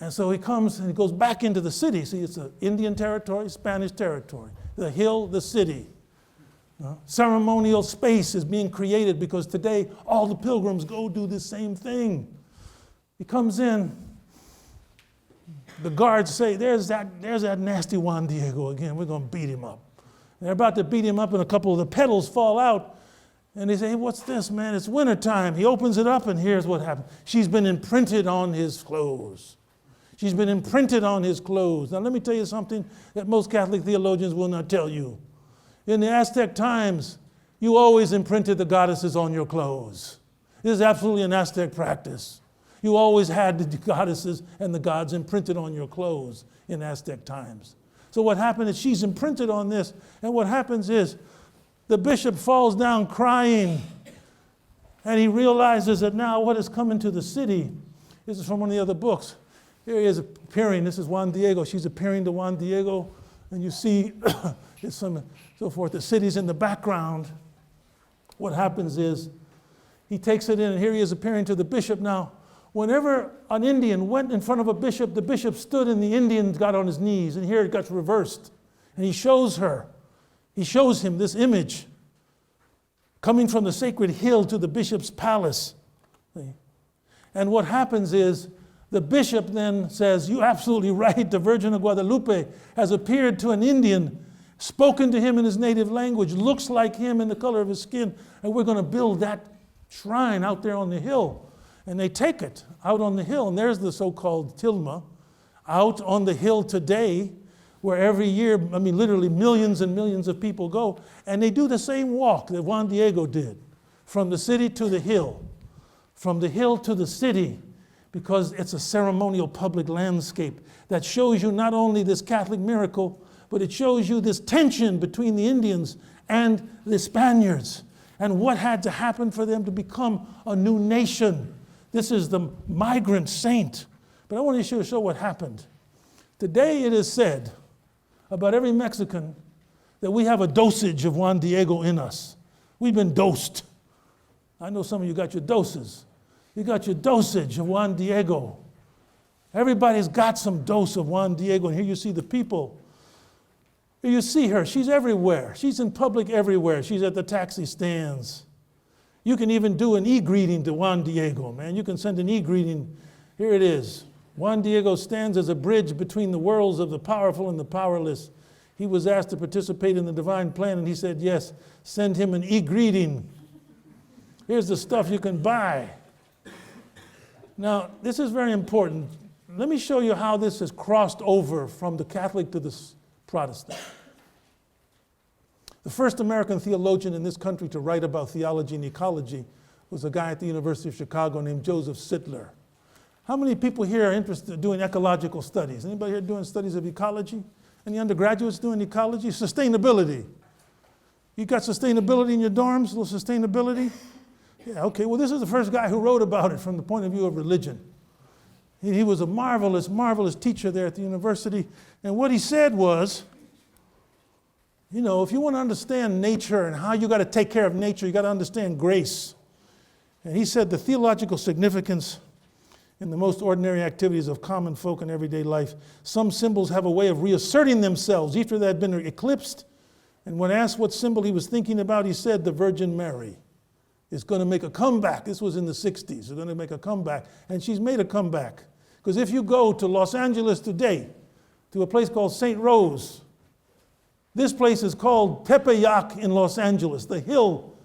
And so he comes and he goes back into the city. See, it's an Indian territory, Spanish territory. The hill, the city. Ceremonial space is being created because today all the pilgrims go do the same thing. He comes in. The guards say, there's that nasty Juan Diego again. We're going to beat him up. And they're about to beat him up, and a couple of the petals fall out. And they say, hey, what's this, man? It's wintertime. He opens it up, and here's what happened. She's been imprinted on his clothes. She's been imprinted on his clothes. Now, let me tell you something that most Catholic theologians will not tell you. In the Aztec times, you always imprinted the goddesses on your clothes. This is absolutely an Aztec practice. You always had the goddesses and the gods imprinted on your clothes in Aztec times. So what happened is she's imprinted on this, and what happens is the bishop falls down crying, and he realizes that now what has come into the city, this is from one of the other books. Here he is appearing. This is Juan Diego. She's appearing to Juan Diego. And you see, so forth. The city's in the background. What happens is he takes it in, and here he is appearing to the bishop. Now, whenever an Indian went in front of a bishop, the bishop stood and the Indian got on his knees. And here it got reversed. And he shows him this image coming from the sacred hill to the bishop's palace. And what happens is, the bishop then says, you're absolutely right, the Virgin of Guadalupe has appeared to an Indian, spoken to him in his native language, looks like him in the color of his skin, and we're going to build that shrine out there on the hill. And they take it out on the hill, and there's the so-called tilma, out on the hill today, where every year, literally millions and millions of people go, and they do the same walk that Juan Diego did, from the city to the hill, from the hill to the city, because it's a ceremonial public landscape that shows you not only this Catholic miracle, but it shows you this tension between the Indians and the Spaniards and what had to happen for them to become a new nation. This is the migrant saint. But I want to show what happened. Today it is said about every Mexican that we have a dosage of Juan Diego in us. We've been dosed. I know some of you got your doses. You got your dosage of Juan Diego. Everybody's got some dose of Juan Diego. And here you see the people. Here you see her. She's everywhere. She's in public everywhere. She's at the taxi stands. You can even do an e-greeting to Juan Diego, man. You can send an e-greeting. Here it is. Juan Diego stands as a bridge between the worlds of the powerful and the powerless. He was asked to participate in the divine plan, and he said, yes, send him an e-greeting. Here's the stuff you can buy. Now, this is very important. Let me show you how this has crossed over from the Catholic to the Protestant. The first American theologian in this country to write about theology and ecology was a guy at the University of Chicago named Joseph Sittler. How many people here are interested in doing ecological studies? Anybody here doing studies of ecology? Any undergraduates doing ecology? Sustainability. You got sustainability in your dorms? A little sustainability? Yeah, okay. Well, this is the first guy who wrote about it from the point of view of religion. He was a marvelous, marvelous teacher there at the university. And what he said was, you know, if you want to understand nature and how you got to take care of nature, you got to understand grace. And he said the theological significance in the most ordinary activities of common folk in everyday life, some symbols have a way of reasserting themselves after they had been eclipsed. And when asked what symbol he was thinking about, he said the Virgin Mary is going to make a comeback. This was in the 60s. She's going to make a comeback. And she's made a comeback. Because if you go to Los Angeles today, to a place called St. Rose, this place is called Tepeyac in Los Angeles, the hill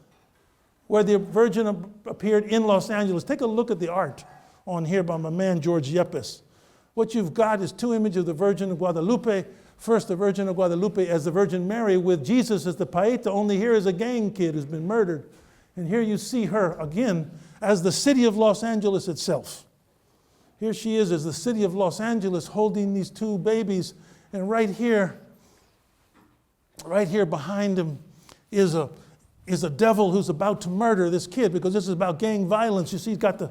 where the Virgin appeared in Los Angeles. Take a look at the art on here by my man George Yepes. What you've got is two images of the Virgin of Guadalupe. First, the Virgin of Guadalupe as the Virgin Mary with Jesus as the Paeta, only here is a gang kid who's been murdered. And here you see her again as the city of Los Angeles itself. Here she is as the city of Los Angeles holding these two babies. And right here behind him is a devil who's about to murder this kid, because this is about gang violence. You see, he's going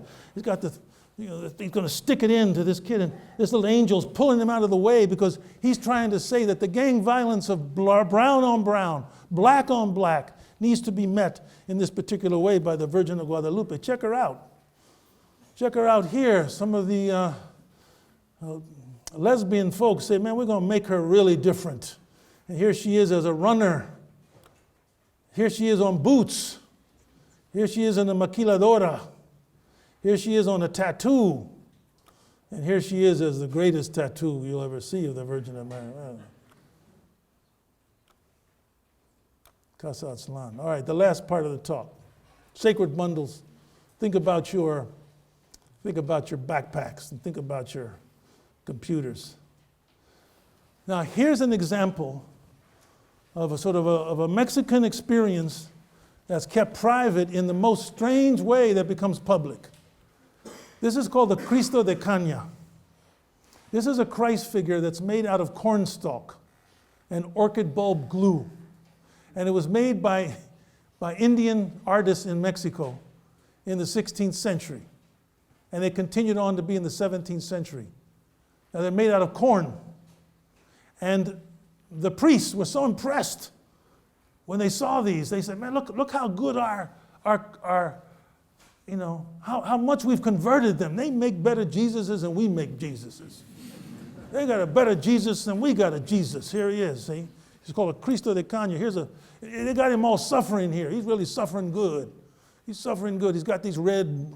to stick it into this kid, and this little angel's pulling him out of the way because he's trying to say that the gang violence of brown on brown, black on black, needs to be met in this particular way by the Virgin of Guadalupe. Check her out. Check her out here. Some of the lesbian folks say, man, we're going to make her really different. And here she is as a runner. Here she is on boots. Here she is in a maquiladora. Here she is on a tattoo. And here she is as the greatest tattoo you'll ever see of the Virgin of Mary. Casa Atzlan. All right, the last part of the talk. Sacred bundles. Think about your backpacks and think about your computers. Now, here's an example of a Mexican experience that's kept private in the most strange way that becomes public. This is called the Cristo de Caña. This is a Christ figure that's made out of cornstalk and orchid bulb glue. And it was made by Indian artists in Mexico in the 16th century. And they continued on to be in the 17th century. Now they're made out of corn. And the priests were so impressed when they saw these. They said, man, look how good how much we've converted them. They make better Jesuses than we make Jesuses. They got a better Jesus than we got a Jesus. Here he is, see? He's called a Cristo de Caña. They got him all suffering here. He's really suffering good. He's suffering good. He's got these red.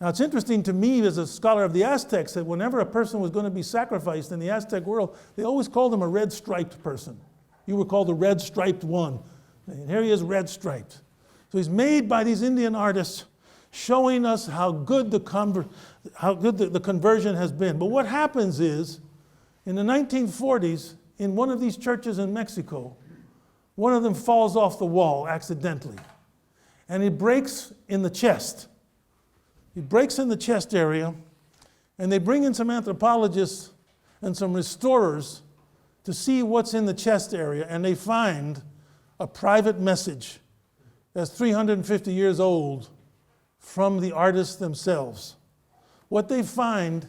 Now, it's interesting to me as a scholar of the Aztecs that whenever a person was going to be sacrificed in the Aztec world, they always called him a red-striped person. You were called the red-striped one. And here he is, red-striped. So he's made by these Indian artists, showing us how good the conversion has been. But what happens is, in the 1940s, in one of these churches in Mexico, one of them falls off the wall accidentally. And it breaks in the chest. It breaks in the chest area, and they bring in some anthropologists and some restorers to see what's in the chest area, and they find a private message that's 350 years old from the artists themselves. What they find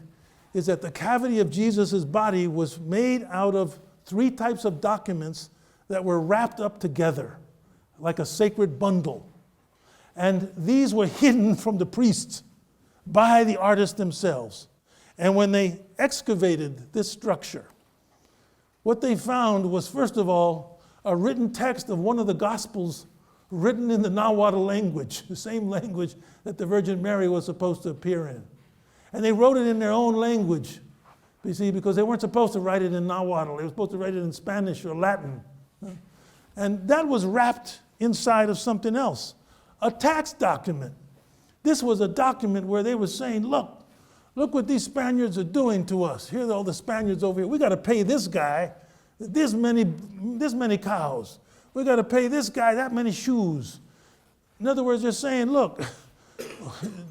is that the cavity of Jesus' body was made out of 3 types of documents that were wrapped up together like a sacred bundle. And these were hidden from the priests by the artists themselves. And when they excavated this structure, what they found was, first of all, a written text of one of the Gospels written in the Nahuatl language, the same language that the Virgin Mary was supposed to appear in. And they wrote it in their own language, you see, because they weren't supposed to write it in Nahuatl. They were supposed to write it in Spanish or Latin. And that was wrapped inside of something else, a tax document. This was a document where they were saying, look what these Spaniards are doing to us. Here are all the Spaniards over here. We got to pay this guy this many cows. We got to pay this guy that many shoes. In other words, they're saying, look,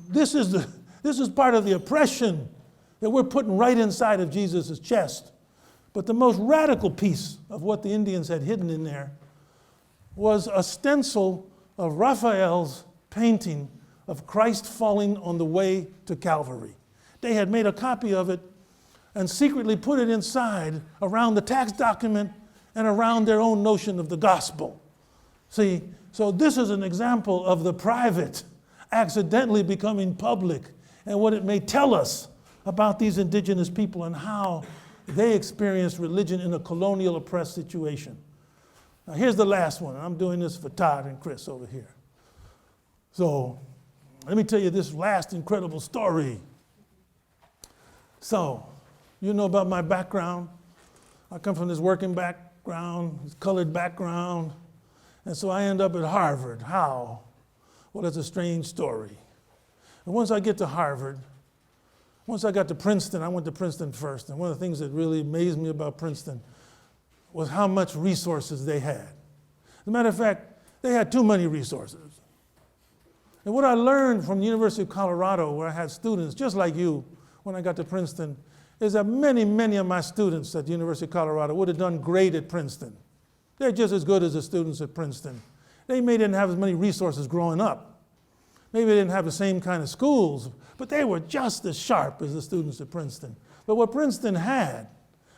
this is part of the oppression that we're putting right inside of Jesus' chest. But the most radical piece of what the Indians had hidden in there was a stencil of Raphael's painting of Christ falling on the way to Calvary. They had made a copy of it and secretly put it inside around the tax document and around their own notion of the gospel. See, so this is an example of the private accidentally becoming public and what it may tell us about these indigenous people and how they experienced religion in a colonial oppressed situation. Now here's the last one. I'm doing this for Todd and Chris over here. So let me tell you this last incredible story. So, you know about my background. I come from this working background, this colored background, and so I end up at Harvard. How? Well, it's a strange story. And once I get to Harvard, once I got to Princeton, I went to Princeton first, and one of the things that really amazed me about Princeton was how much resources they had. As a matter of fact, they had too many resources. And what I learned from the University of Colorado, where I had students just like you when I got to Princeton, is that many of my students at the University of Colorado would have done great at Princeton. They're just as good as the students at Princeton. They may didn't have as many resources growing up. Maybe they didn't have the same kind of schools, but they were just as sharp as the students at Princeton. But what Princeton had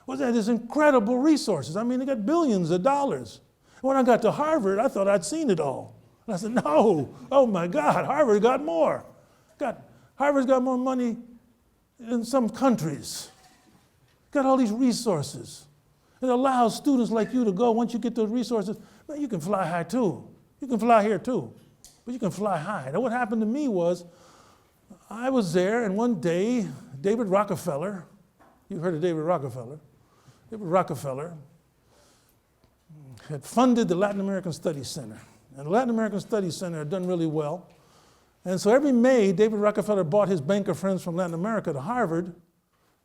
was that these incredible resources. I mean, they got billions of dollars. When I got to Harvard, I thought I'd seen it all. And I said, no, oh my God, Harvard got more. Harvard's got more money in some countries. Got all these resources. It allows students like you to go, once you get those resources, man, you can fly high too. You can fly here too, but you can fly high. Now what happened to me was, I was there and one day, David Rockefeller, you've heard of David Rockefeller had funded the Latin American Studies Center. And the Latin American Studies Center had done really well. And so every May, David Rockefeller brought his banker friends from Latin America to Harvard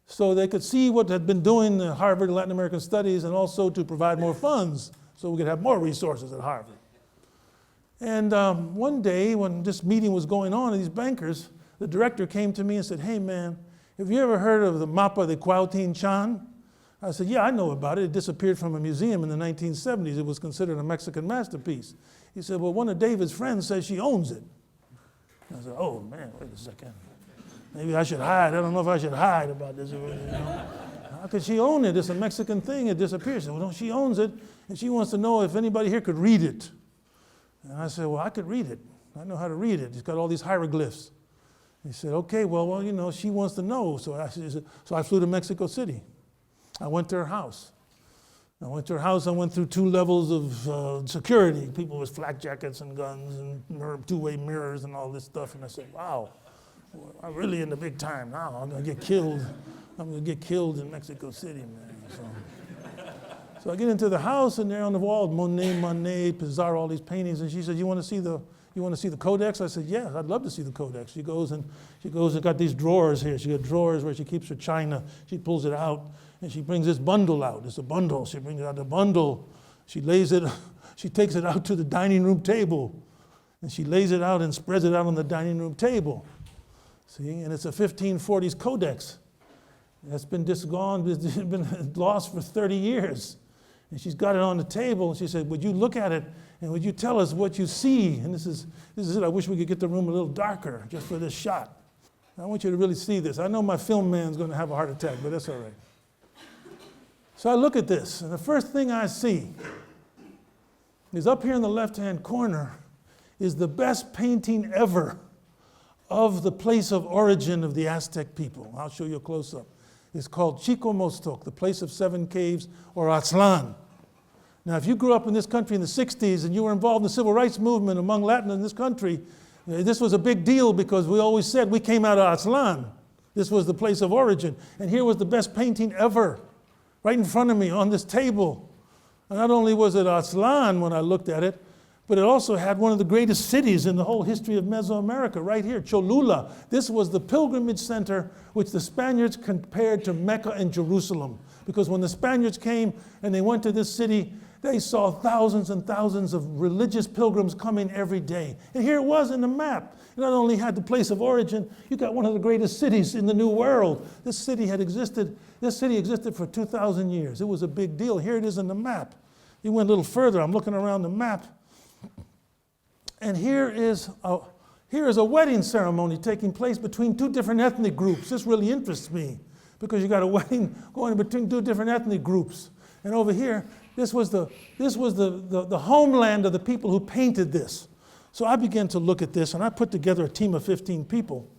so they could see what had been doing in Harvard Latin American Studies and also to provide more funds so we could have more resources at Harvard. And one day when this meeting was going on, and these bankers, the director came to me and said, hey man, have you ever heard of the Mapa de Cuauhtinchan? I said, yeah, I know about it. It disappeared from a museum in the 1970s. It was considered a Mexican masterpiece. He said, well, one of David's friends says she owns it. I said, oh man, wait a second. Maybe I should hide. I don't know if I should hide about this. You know? How could she own it? It's a Mexican thing. It disappears. Said, well, no, she owns it, and she wants to know if anybody here could read it. And I said, well, I could read it. I know how to read it. It's got all these hieroglyphs. He said, okay, well, you know, she wants to know. So I flew to Mexico City. I went to her house. I went through 2 levels of security. People with flak jackets and guns and two-way mirrors and all this stuff. And I said, wow, I'm really in the big time now. I'm going to get killed. I'm going to get killed in Mexico City, man. So I get into the house, and there on the wall, Monet, Pizarro, all these paintings. And she said, you want to see the codex? I said, yeah, I'd love to see the codex. She goes and got these drawers here. She got drawers where she keeps her china. She pulls it out. And she brings this bundle out. It's a bundle. She brings out the bundle. She takes it out to the dining room table. And she lays it out and spreads it out on the dining room table. See, and it's a 1540s codex. That's been been lost for 30 years. And she's got it on the table, and she said, would you look at it, and would you tell us what you see? And this is it. I wish we could get the room a little darker just for this shot. I want you to really see this. I know my film man's going to have a heart attack, but that's all right. So I look at this, and the first thing I see is up here in the left-hand corner is the best painting ever of the place of origin of the Aztec people. I'll show you a close-up. It's called Chicomostoc, the place of 7 caves, or Aztlan. Now, if you grew up in this country in the 60s and you were involved in the civil rights movement among Latinos in this country, this was a big deal because we always said we came out of Aztlan. This was the place of origin. And here was the best painting ever, right in front of me on this table. And not only was it Aztlan when I looked at it, but it also had one of the greatest cities in the whole history of Mesoamerica, right here, Cholula. This was the pilgrimage center which the Spaniards compared to Mecca and Jerusalem. Because when the Spaniards came and they went to this city, They saw thousands and thousands of religious pilgrims coming every day. And here it was in the map. You not only had the place of origin, you got one of the greatest cities in the New World. This city existed for 2,000 years. It was a big deal. Here it is in the map. You went a little further. I'm looking around the map. And here is a wedding ceremony taking place between two different ethnic groups. This really interests me because you got a wedding going between two different ethnic groups. And over here, this was the homeland of the people who painted this. So I began to look at this, and I put together a team of 15 people.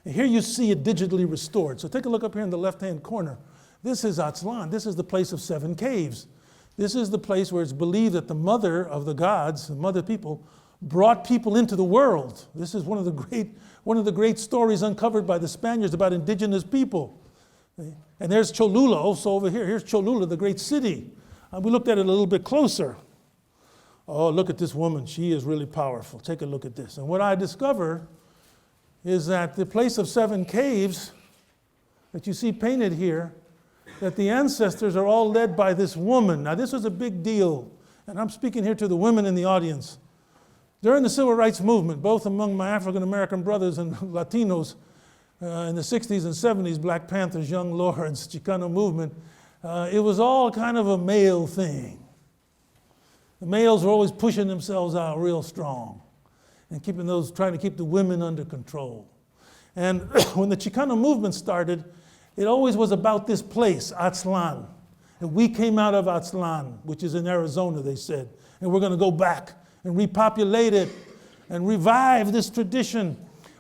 And here you see it digitally restored. So take a look up here in the left-hand corner. This is Aztlan. This is the place of 7 caves. This is the place where it's believed that the mother of the gods, the mother people, brought people into the world. This is one of the great stories uncovered by the Spaniards about indigenous people. And there's Cholula also over here. Here's Cholula, the great city. And we looked at it a little bit closer. Oh, look at this woman. She is really powerful. Take a look at this. And what I discover is that the place of 7 caves that you see painted here, that the ancestors are all led by this woman. Now, this was a big deal. And I'm speaking here to the women in the audience. During the Civil Rights Movement, both among my African-American brothers and Latinos, in the 60s and 70s, Black Panthers, Young Lords, Chicano movement, it was all kind of a male thing. The males were always pushing themselves out real strong and trying to keep the women under control. And when the Chicano movement started, it always was about this place, Aztlan. And we came out of Aztlan, which is in Arizona, they said, and we're going to go back and repopulate it and revive this tradition.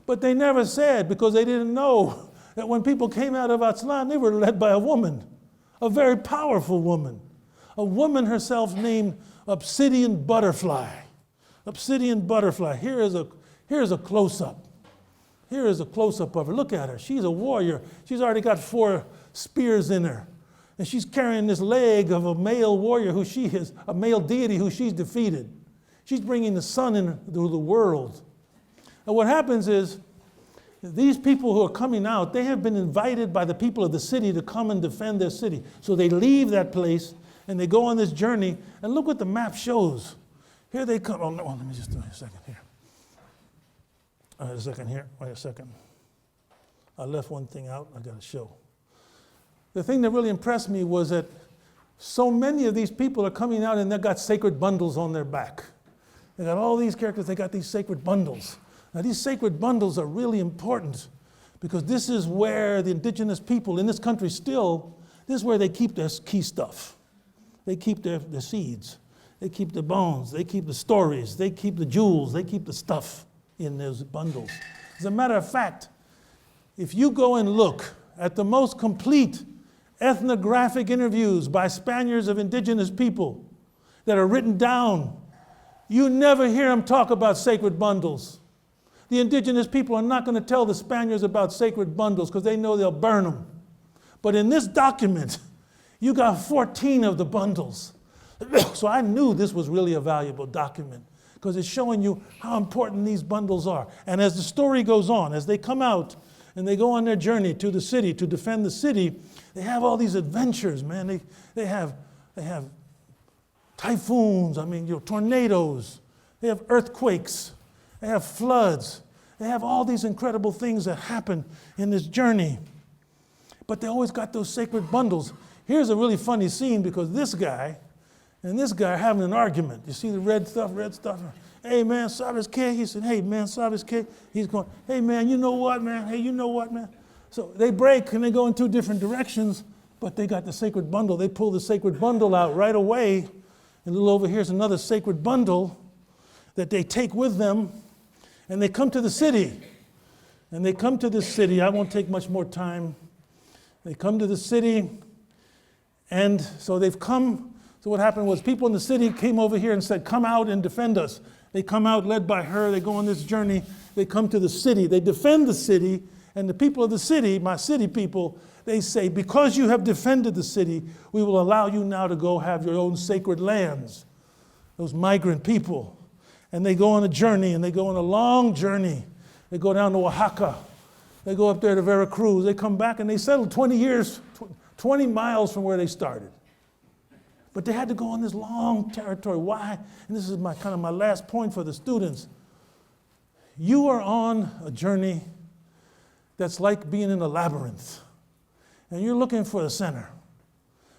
But they never said, because they didn't know, that when people came out of Aztlan, they were led by a woman, a very powerful woman, a woman herself named Obsidian Butterfly. Obsidian Butterfly. Here is a close-up. Here is a close-up of her. Look at her. She's a warrior. She's already got 4 spears in her. And she's carrying this leg of a male warrior who she is, a male deity who she's defeated. She's bringing the sun into the world. And what happens is, these people who are coming out, they have been invited by the people of the city to come and defend their city. So they leave that place and they go on this journey. And look what the map shows. Here they come. Oh, no, let me just do a second here. Wait a second. I left one thing out I got to show. The thing that really impressed me was that so many of these people are coming out and they've got sacred bundles on their back. They got all these characters, they got these sacred bundles. Now these sacred bundles are really important because this is where the indigenous people in this country this is where they keep their key stuff. They keep their seeds. They keep the bones. They keep the stories. They keep the jewels. They keep the stuff in those bundles. As a matter of fact, if you go and look at the most complete ethnographic interviews by Spaniards of indigenous people that are written down, you never hear them talk about sacred bundles. The indigenous people are not going to tell the Spaniards about sacred bundles because they know they'll burn them. But in this document, you got 14 of the bundles. So I knew this was really a valuable document because it's showing you how important these bundles are. And as the story goes on, as they come out and they go on their journey to the city to defend the city, they have all these adventures, man. They have typhoons, tornadoes. They have earthquakes. They have floods. They have all these incredible things that happen in this journey. But they always got those sacred bundles. Here's a really funny scene because this guy and this guy are having an argument. You see the red stuff? Hey, man, ¿sabes qué? He said, hey, man, ¿sabes qué? He's going, hey, man, you know what, man? Hey, you know what, man? So they break and they go in 2 different directions, but they got the sacred bundle. They pull the sacred bundle out right away. And a little over here is another sacred bundle that they take with them. And they come to the city. And they come to this city. I won't take much more time. They come to the city. And so they've come. So what happened was people in the city came over here and said, come out and defend us. They come out led by her. They go on this journey. They come to the city. They defend the city. And the people of the city, my city people, they say, because you have defended the city, we will allow you now to go have your own sacred lands. Those migrant people. And they go on a journey, and they go on a long journey. They go down to Oaxaca. They go up there to Veracruz. They come back, and they settle 20 miles from where they started. But they had to go on this long territory. Why? And this is my kind of my last point for the students. You are on a journey that's like being in a labyrinth. And you're looking for a center.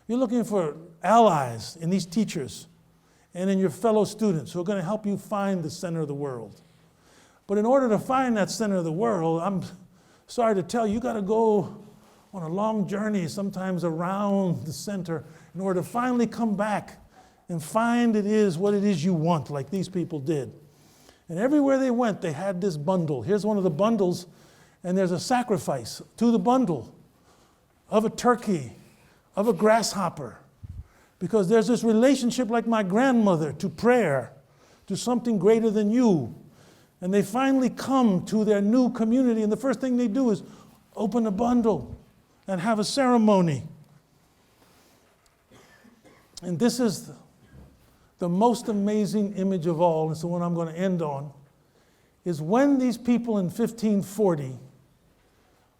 You're looking for allies in these teachers and in your fellow students who are going to help you find the center of the world. But in order to find that center of the world, I'm sorry to tell you, you got to go on a long journey, sometimes around the center, in order to finally come back and find what it is you want, like these people did. And everywhere they went, they had this bundle. Here's one of the bundles, and there's a sacrifice to the bundle of a turkey, of a grasshopper, because there's this relationship like my grandmother to prayer, to something greater than you. And they finally come to their new community, and the first thing they do is open a bundle and have a ceremony. And this is the most amazing image of all, and it's the one I'm going to end on, is when these people in 1540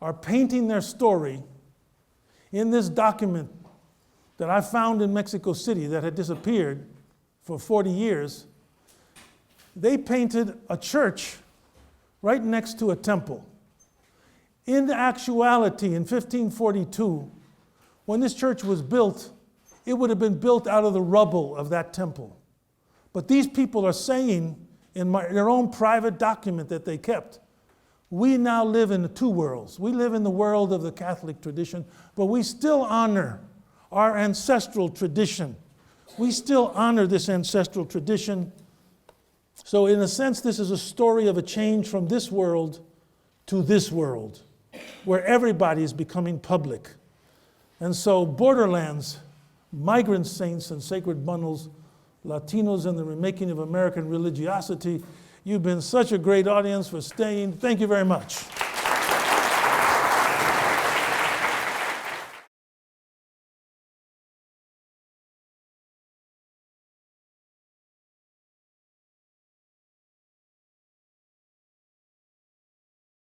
are painting their story in this document that I found in Mexico City that had disappeared for 40 years. They painted a church right next to a temple. In actuality, in 1542, when this church was built, it would have been built out of the rubble of that temple. But these people are saying in their own private document that they kept, we now live in the two worlds. We live in the world of the Catholic tradition, but we still honor our ancestral tradition. We still honor this ancestral tradition. So in a sense, this is a story of a change from this world to this world, where everybody is becoming public. And so Borderlands, Migrant Saints and Sacred Bundles, Latinos and the Remaking of American Religiosity, you've been such a great audience for staying. Thank you very much.